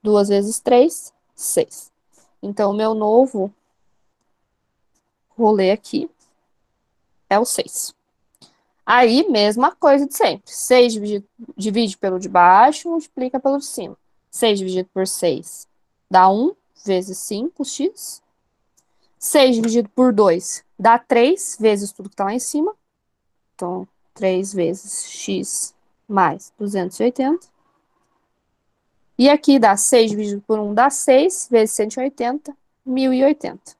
2 vezes 3, 6. Então, o meu novo rolê aqui é o 6. Aí, mesma coisa de sempre. 6 divide pelo de baixo, multiplica pelo de cima. 6 dividido por 6 dá 1 vezes 5x. 6 dividido por 2 dá 3 vezes tudo que está lá em cima. Então, 3 vezes x mais 280. E aqui dá 6 dividido por 1 dá 6 vezes 180, 1080.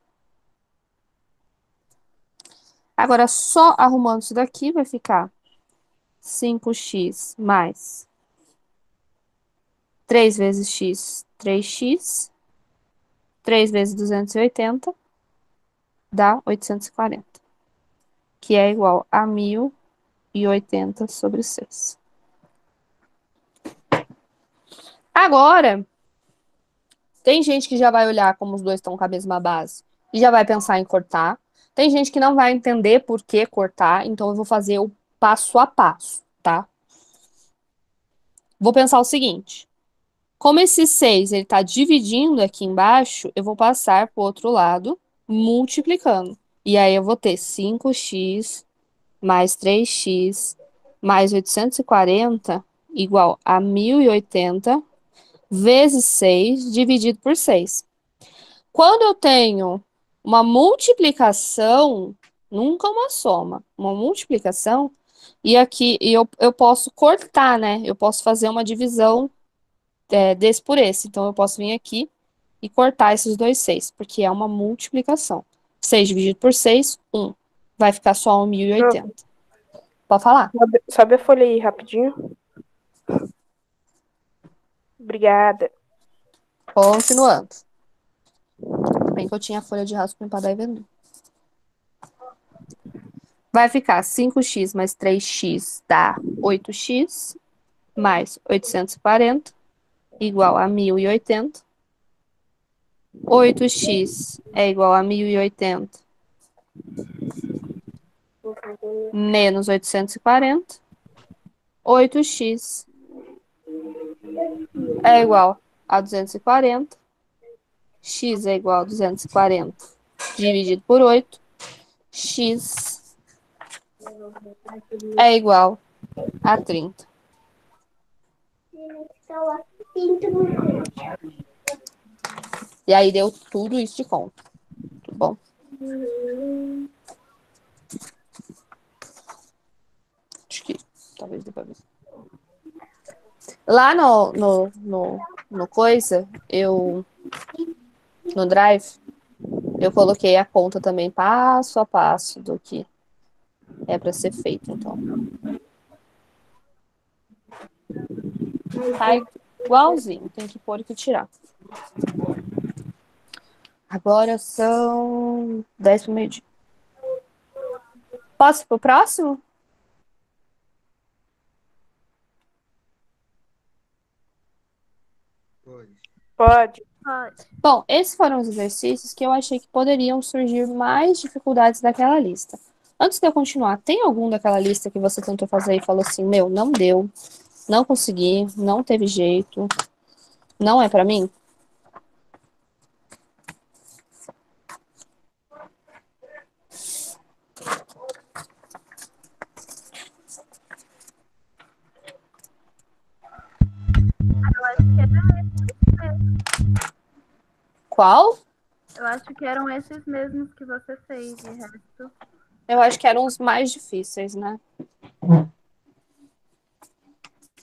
Agora, só arrumando isso daqui, vai ficar 5x mais 3 vezes x, 3x. 3 vezes 280 dá 840. Que é igual a 1080 sobre 6. Agora, tem gente que já vai olhar como os dois estão com a mesma base e já vai pensar em cortar. Tem gente que não vai entender por que cortar, então eu vou fazer o passo a passo, tá? Vou pensar o seguinte. Como esse 6 ele está dividindo aqui embaixo, eu vou passar para o outro lado, multiplicando. E aí eu vou ter 5x mais 3x mais 840 igual a 1080 vezes 6 dividido por 6. Quando eu tenho uma multiplicação, nunca uma soma, uma multiplicação, e aqui eu posso cortar, né? Eu posso fazer uma divisão desse por esse. Então, eu posso vir aqui e cortar esses dois 6, porque é uma multiplicação. 6 dividido por 6, 1. Vai ficar só 1080. Pode falar. Sobe a folha aí, rapidinho. Obrigada. Continuando. Bem que eu tinha a folha de rascunho para dar e vender. Vai ficar 5x mais 3x dá 8x mais 840 igual a 1080. 8x é igual a 1080 menos 840. 8x é igual a 240. X é igual a 240 dividido por 8. X é igual a 30. E aí deu tudo isso de conta. Tudo bom? Acho que talvez dê pra ver. Lá no coisa, no Drive, eu coloquei a conta também passo a passo do que é para ser feito. Então, tá igualzinho, tem que pôr e que tirar. Agora são 10 para o meio-dia. Posso ir pro próximo? Pode. Pode. Pode. Bom, esses foram os exercícios que eu achei que poderiam surgir mais dificuldades daquela lista. Antes de eu continuar, tem algum daquela lista que você tentou fazer e falou assim, meu, não deu, não consegui, não teve jeito, não é pra mim? Qual? Eu acho que eram esses mesmos que você fez, de resto. Eu acho que eram os mais difíceis, né?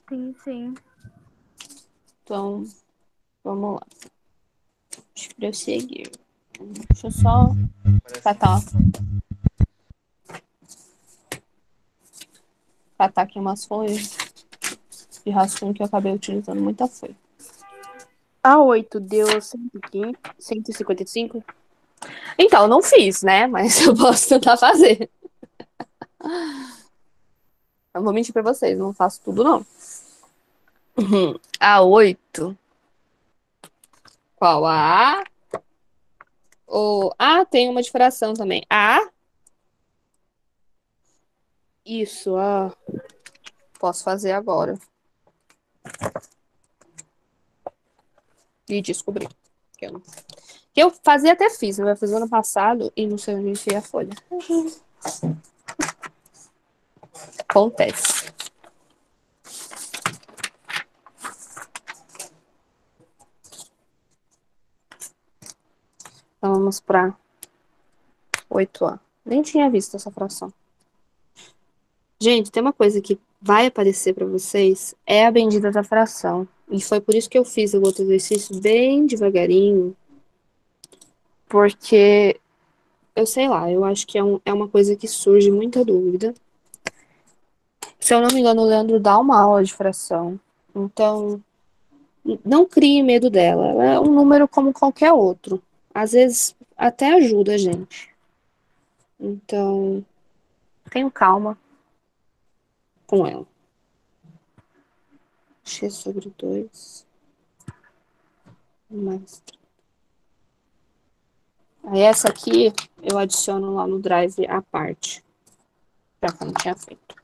Sim, sim. Então, vamos lá. Deixa eu seguir. Deixa eu só catar aqui umas folhas de rascunho que eu acabei utilizando muita folha. A 8 deu 155. Então, eu não fiz, né? Mas eu posso tentar fazer. Eu vou mentir pra vocês, não faço tudo, não. A 8. Qual? A? Tem uma de fração também. A? Isso, A. Posso fazer agora. E descobri. Que eu fazia até fiz. Eu fiz ano passado e não sei onde enfiei a folha. Acontece. Então, vamos para 8A. Nem tinha visto essa fração. Gente, tem uma coisa que vai aparecer para vocês, é a bendita da fração. E foi por isso que eu fiz o outro exercício bem devagarinho. Porque, eu sei lá, eu acho que é uma coisa que surge muita dúvida. Se eu não me engano, o Leandro dá uma aula de fração. Então, não crie medo dela. Ela é um número como qualquer outro. Às vezes, até ajuda a gente. Então, tenham calma com ela. X sobre 2 mais 3. Aí essa aqui eu adiciono lá no Drive à parte. Já que eu não tinha feito.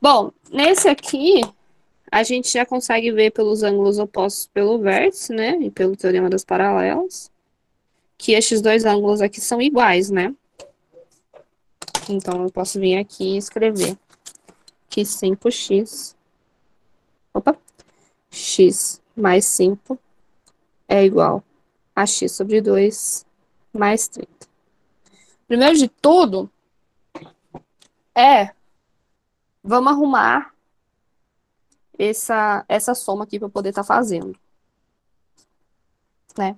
Bom, nesse aqui, a gente já consegue ver pelos ângulos opostos pelo vértice, né? E pelo teorema das paralelas. que estes dois ângulos aqui são iguais, né? Então, eu posso vir aqui e escrever que 5x, opa, x mais 5 é igual a x sobre 2 mais 30. Primeiro de tudo, vamos arrumar essa soma aqui para poder estar fazendo, né?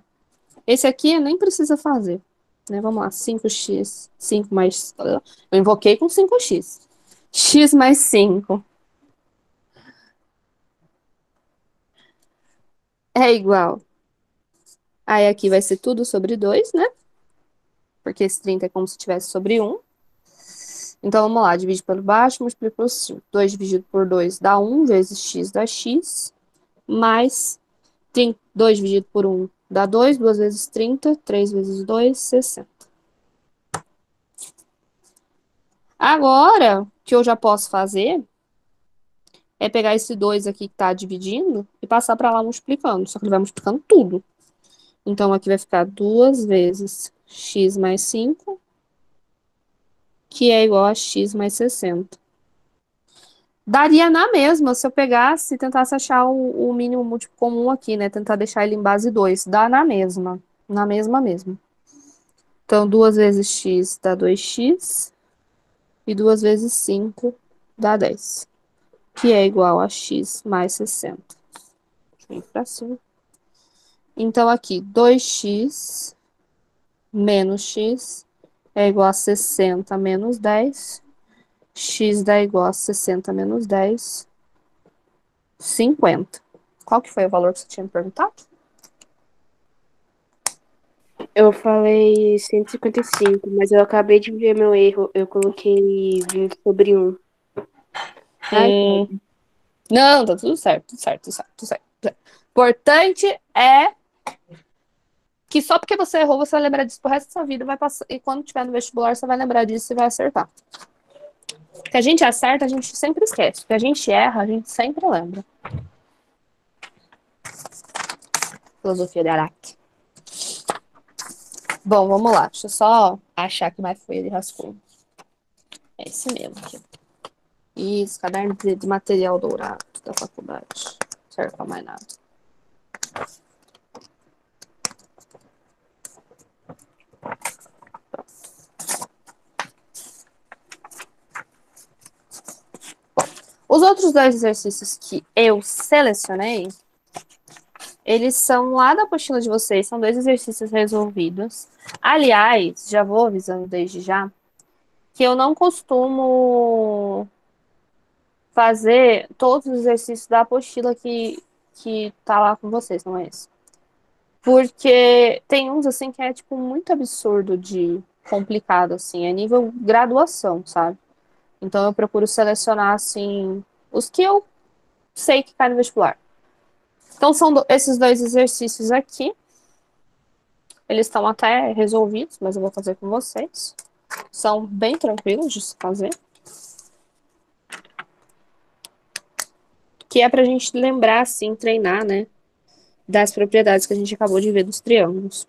Esse aqui nem precisa fazer, né? Vamos lá, 5x, 5 mais... Eu invoquei com 5x. X mais 5 é igual. Aí aqui vai ser tudo sobre 2, né? Porque esse 30 é como se tivesse sobre 1. Então, vamos lá, divide por baixo, multiplica por 5. 2 dividido por 2 dá 1, vezes x dá x, mais 2 dividido por 1 dá 2, 2 vezes 30, 3 vezes 2, 60. Agora, o que eu já posso fazer é pegar esse 2 aqui que está dividindo e passar para lá multiplicando, só que ele vai multiplicando tudo. Então, aqui vai ficar 2 vezes x mais 5, que é igual a x mais 60. Daria na mesma se eu pegasse e tentasse achar o mínimo múltiplo comum aqui, né? Tentar deixar ele em base 2. Dá na mesma. Na mesma mesmo. Então, 2 vezes x dá 2x. E 2 vezes 5 dá 10. Que é igual a x mais 60. Deixa eu ir pra cima. Então, aqui, 2x menos x é igual a 60 menos 10. X dá igual a 60 menos 10. 50. Qual que foi o valor que você tinha me perguntado? Eu falei 155, mas eu acabei de ver meu erro. Eu coloquei 20 sobre 1. Ai, Não, tá tudo certo, tudo certo, tudo certo, tudo certo, tudo certo. Importante é que só porque você errou, você vai lembrar disso pro resto da sua vida, vai passar, e quando tiver no vestibular, você vai lembrar disso e vai acertar. Que a gente acerta, a gente sempre esquece. Que a gente erra, a gente sempre lembra. Filosofia de Araque. Bom, vamos lá. Deixa eu só achar que mais folha de rascunho. É esse mesmo aqui. Isso, caderno de material dourado da faculdade. Não serve pra mais nada. Os outros dois exercícios que eu selecionei, eles são lá da apostila de vocês, são 2 exercícios resolvidos. Aliás, já vou avisando desde já, que eu não costumo fazer todos os exercícios da apostila que tá lá com vocês, não é esse? Porque tem uns, assim, que é, tipo, muito absurdo de complicado, assim, é nível graduação, sabe? Então eu procuro selecionar, assim, os que eu sei que cai no vestibular. Então são esses 2 exercícios aqui. Eles estão até resolvidos, mas eu vou fazer com vocês. São bem tranquilos de se fazer. Que é pra gente lembrar, assim, treinar, né? Das propriedades que a gente acabou de ver dos triângulos.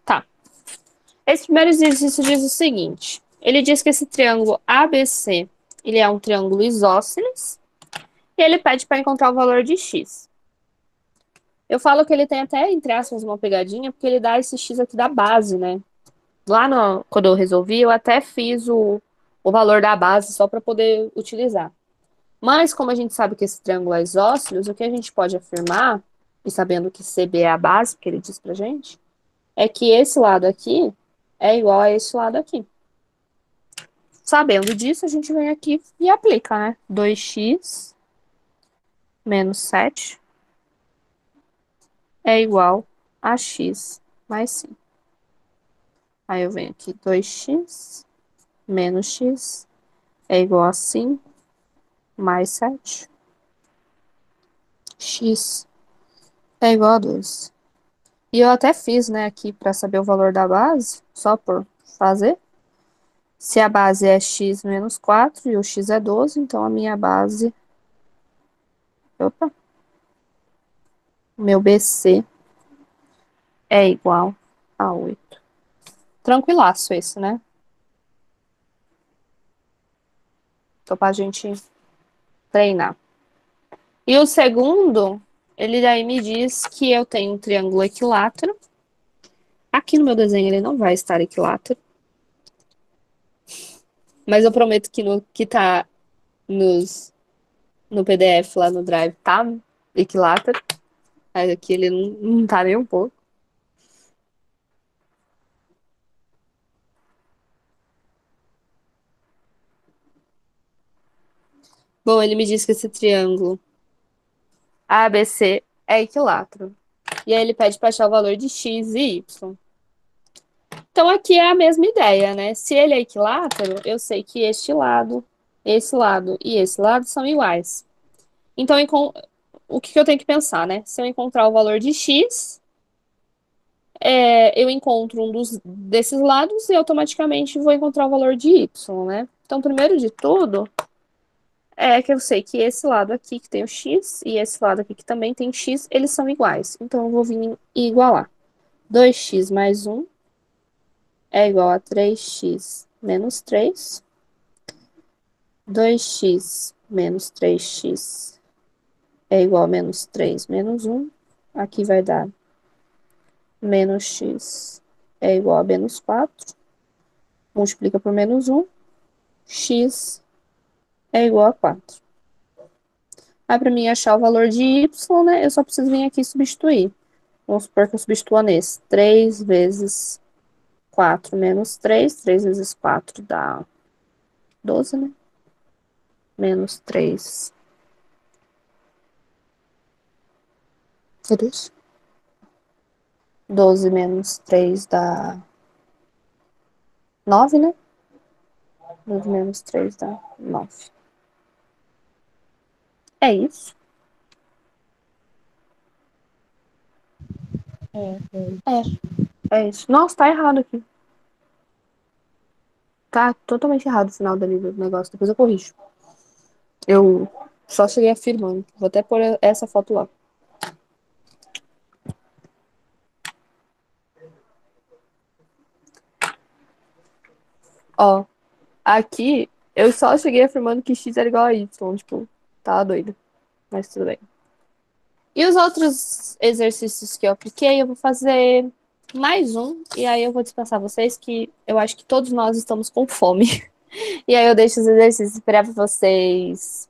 Tá. Esse primeiro exercício diz o seguinte. Ele diz que esse triângulo ABC, ele é um triângulo isósceles. E ele pede para encontrar o valor de x. Eu falo que ele tem até, entre aspas, uma pegadinha, porque ele dá esse x aqui da base, né? Lá quando eu resolvi, eu até fiz o valor da base só para poder utilizar. Mas, como a gente sabe que esse triângulo é isósceles, o que a gente pode afirmar, e sabendo que CB é a base, que ele diz pra gente, é que esse lado aqui é igual a esse lado aqui. Sabendo disso, a gente vem aqui e aplica, né? 2x menos 7 é igual a x mais 5. Aí eu venho aqui 2x menos x é igual a 5 mais 7. X é igual a 12. E eu até fiz, né, aqui para saber o valor da base, só por fazer. Se a base é x menos 4 e o x é 12, então a minha base... Opa! Meu BC é igual a 8. Tranquilaço esse, né? Então, pra gente treinar. E o segundo, ele daí me diz que eu tenho um triângulo equilátero. Aqui no meu desenho ele não vai estar equilátero. Mas eu prometo que no que tá no PDF lá no Drive tá equilátero. Mas aqui ele não tá nem um pouco. Bom, ele me diz que esse triângulo ABC é equilátero. E aí ele pede para achar o valor de x e y. Então aqui é a mesma ideia, né? Se ele é equilátero, eu sei que esse lado e esse lado são iguais. Então o que eu tenho que pensar, né? Se eu encontrar o valor de x, eu encontro um desses lados e automaticamente vou encontrar o valor de y, né? Então, primeiro de tudo, é que eu sei que esse lado aqui que tem o x e esse lado aqui que também tem x, eles são iguais. Então, eu vou vir e igualar. 2x mais 1 é igual a 3x menos 3. 2x menos 3x é igual a menos 3 menos 1. Aqui vai dar menos x é igual a menos 4. Multiplica por menos 1. X é igual a 4. Aí, para mim achar o valor de y, né, eu só preciso vir aqui e substituir. Vamos supor que eu substitua nesse. 3 vezes 4 menos 3. 3 vezes 4 dá 12, né? Menos 3. Cadê isso? 12 menos 3 dá 9, né? 12 menos 3 dá 9. É isso? É isso. Nossa, tá errado aqui. Tá totalmente errado o final do negócio. Depois eu corrijo. Eu só cheguei afirmando. Vou até pôr essa foto lá. Ó, aqui eu só cheguei afirmando que x era igual a y. Tipo, tá doido. Mas tudo bem. E os outros exercícios que eu apliquei, eu vou fazer mais um. E aí eu vou dispensar vocês que eu acho que todos nós estamos com fome. E aí eu deixo os exercícios para vocês,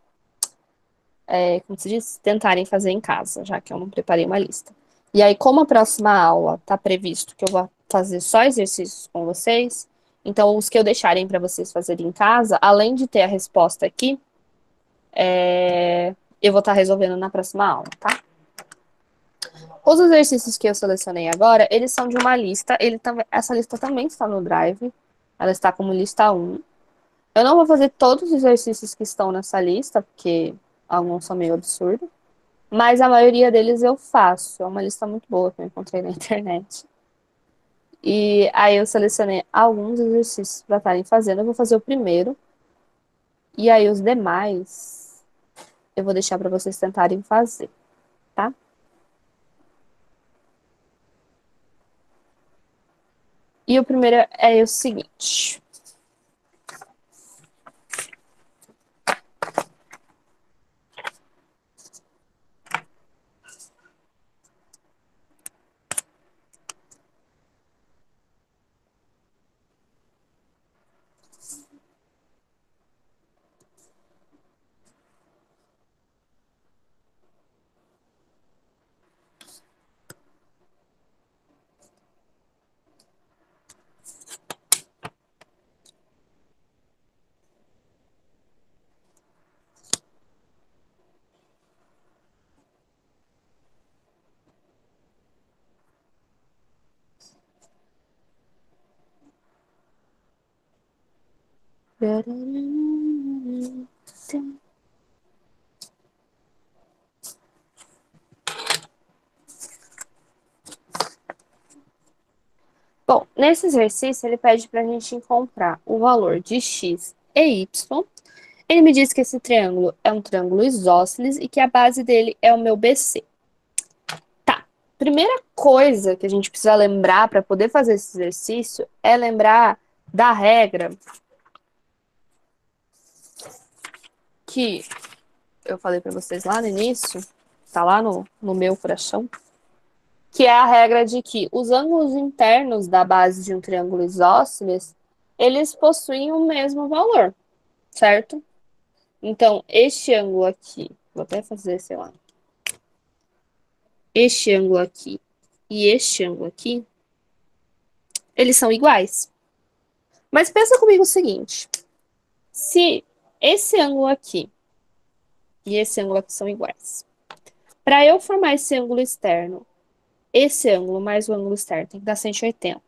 como se diz, tentarem fazer em casa, já que eu não preparei uma lista. E aí, como a próxima aula tá previsto que eu vou fazer só exercícios com vocês, então os que eu deixarem para vocês fazerem em casa, além de ter a resposta aqui, eu vou estar resolvendo na próxima aula, tá? Os exercícios que eu selecionei agora, eles são de uma lista. Essa lista também está no Drive. Ela está como lista 1. Eu não vou fazer todos os exercícios que estão nessa lista, porque alguns são meio absurdos. Mas a maioria deles eu faço. É uma lista muito boa que eu encontrei na internet. E aí eu selecionei alguns exercícios para estarem fazendo. Eu vou fazer o primeiro. E aí os demais eu vou deixar para vocês tentarem fazer, tá? E o primeiro é o seguinte. nesse exercício, ele pede para a gente encontrar o valor de x e y. Ele me diz que esse triângulo é um triângulo isósceles e que a base dele é o meu BC. Tá. Primeira coisa que a gente precisa lembrar para poder fazer esse exercício é lembrar da regra que eu falei para vocês lá no início, tá lá no meu coração, que é a regra de que os ângulos internos da base de um triângulo isósceles, eles possuem o mesmo valor, certo? Então, este ângulo aqui, vou até fazer, sei lá, este ângulo aqui e este ângulo aqui, eles são iguais. Mas pensa comigo o seguinte, se esse ângulo aqui e esse ângulo aqui são iguais, para eu formar esse ângulo externo, esse ângulo mais o ângulo externo tem que dar 180.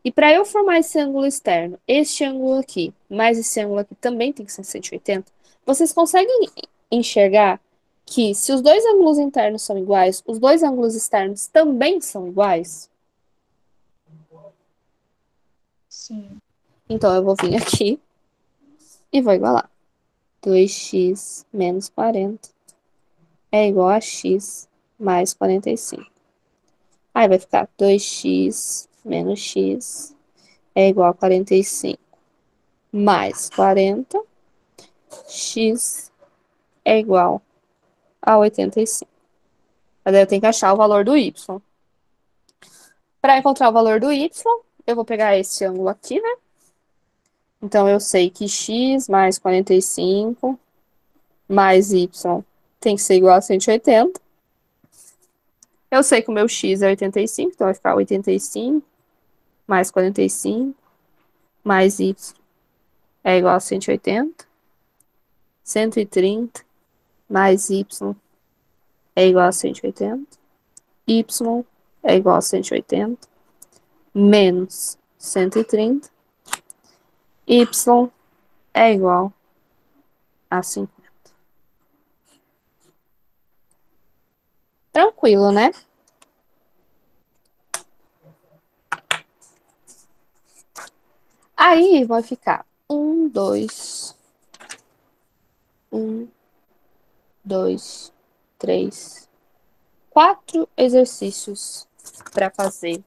E para eu formar esse ângulo externo, este ângulo aqui mais esse ângulo aqui também tem que ser 180. Vocês conseguem enxergar que se os dois ângulos internos são iguais, os dois ângulos externos também são iguais? Sim. Então eu vou vir aqui e vou igualar. 2x menos 40 é igual a x mais 45. Aí vai ficar 2x menos x é igual a 45 mais 40. X é igual a 85. Mas daí eu tenho que achar o valor do y. Para encontrar o valor do y, eu vou pegar esse ângulo aqui, né? Então, eu sei que x mais 45 mais y tem que ser igual a 180. Eu sei que o meu x é 85, então vai ficar 85 mais 45 mais y é igual a 180. 130 mais y é igual a 180. Y é igual a 180 menos 130. Y é igual a 50. Tranquilo, né? Aí vai ficar 1, 2, 3, 4 exercícios para fazer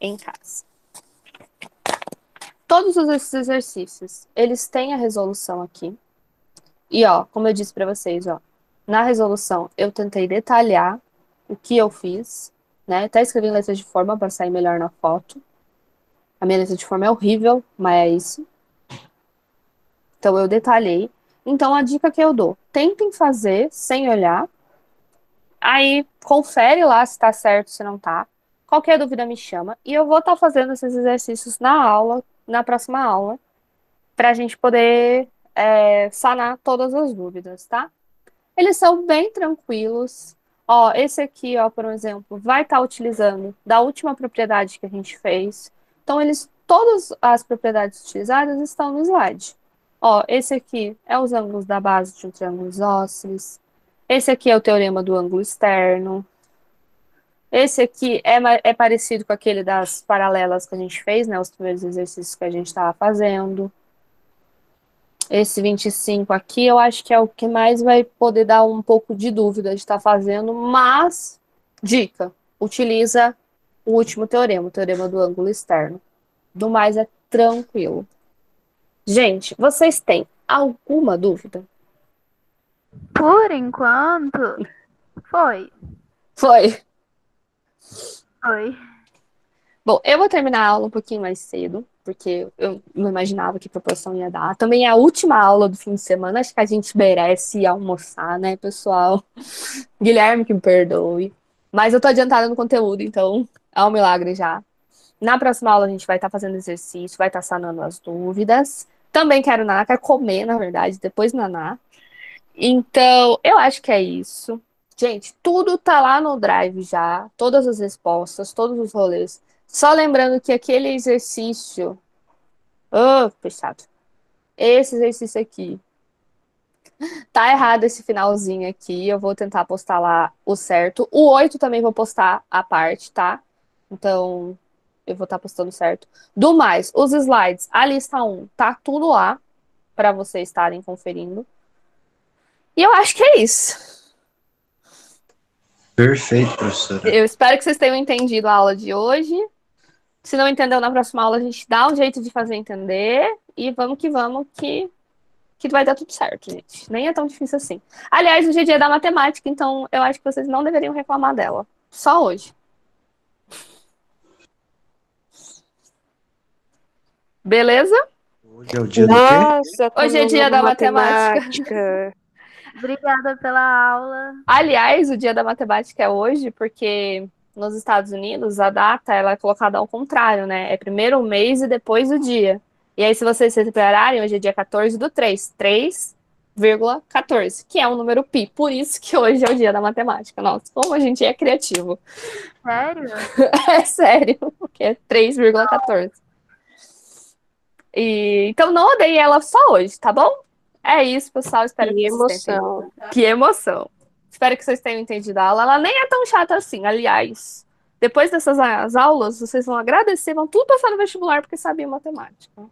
em casa. Todos esses exercícios, eles têm a resolução aqui. E, ó, como eu disse para vocês, ó, na resolução eu tentei detalhar o que eu fiz, né? Até escrevi em letra de forma para sair melhor na foto. A minha letra de forma é horrível, mas é isso. Então, eu detalhei. Então, a dica que eu dou, tentem fazer sem olhar. Aí, confere lá se tá certo, se não tá. Qualquer dúvida me chama. E eu vou estar fazendo esses exercícios na aula, na próxima aula, pra gente poder sanar todas as dúvidas, tá? Eles são bem tranquilos. Ó, esse aqui, ó, por exemplo, vai estar utilizando da última propriedade que a gente fez. Então, todas as propriedades utilizadas estão no slide. Ó, esse aqui é os ângulos da base de um triângulo isósceles. Esse aqui é o teorema do ângulo externo. Esse aqui é parecido com aquele das paralelas que a gente fez, né? Os primeiros exercícios que a gente estava fazendo. Esse 25 aqui, eu acho que é o que mais vai poder dar um pouco de dúvida de estar fazendo, mas, dica, utiliza o último teorema, o teorema do ângulo externo. Do mais é tranquilo. Gente, vocês têm alguma dúvida? Por enquanto, foi. Foi. Foi. Bom, eu vou terminar a aula um pouquinho mais cedo, porque eu não imaginava que proporção ia dar. Também é a última aula do fim de semana, acho que a gente merece almoçar, né, pessoal? Guilherme que me perdoe. Mas eu tô adiantada no conteúdo, então é um milagre já. Na próxima aula a gente vai estar fazendo exercício, vai estar sanando as dúvidas. Também quero nanar, quero comer, na verdade, depois nanar. Então, eu acho que é isso. Gente, tudo tá lá no Drive já, todas as respostas, todos os rolês. Só lembrando que aquele exercício... Oh, fechado. Esse exercício aqui. Tá errado esse finalzinho aqui. Eu vou tentar postar lá o certo. O 8 também vou postar a parte, tá? Então, Eu vou estar postando certo. Do mais, os slides, a lista 1, tá tudo lá para vocês estarem conferindo. E eu acho que é isso. Perfeito, professora. Eu espero que vocês tenham entendido a aula de hoje. Se não entendeu, na próxima aula a gente dá um jeito de fazer entender. E vamos, que vai dar tudo certo, gente. Nem é tão difícil assim. Aliás, hoje é dia da matemática, então eu acho que vocês não deveriam reclamar dela. Só hoje. Beleza? Hoje é o dia do quê? Nossa, Hoje é dia da matemática. Obrigada pela aula. Aliás, o dia da matemática é hoje, porque nos Estados Unidos a data ela é colocada ao contrário, né? É primeiro o mês e depois o dia. E aí, se vocês se prepararem, hoje é dia 14 do 3, 3,14, que é um número pi. Por isso que hoje é o dia da matemática. Nossa, como a gente é criativo. Sério? É sério, que é 3,14. Então não odeie ela só hoje, tá bom? É isso, pessoal. Espero Que que vocês tenham emoção. entendido. Que emoção. Espero que vocês tenham entendido a aula. Ela nem é tão chata assim, aliás. Depois dessas aulas, vocês vão agradecer, vão tudo passar no vestibular porque sabiam matemática. Uhum.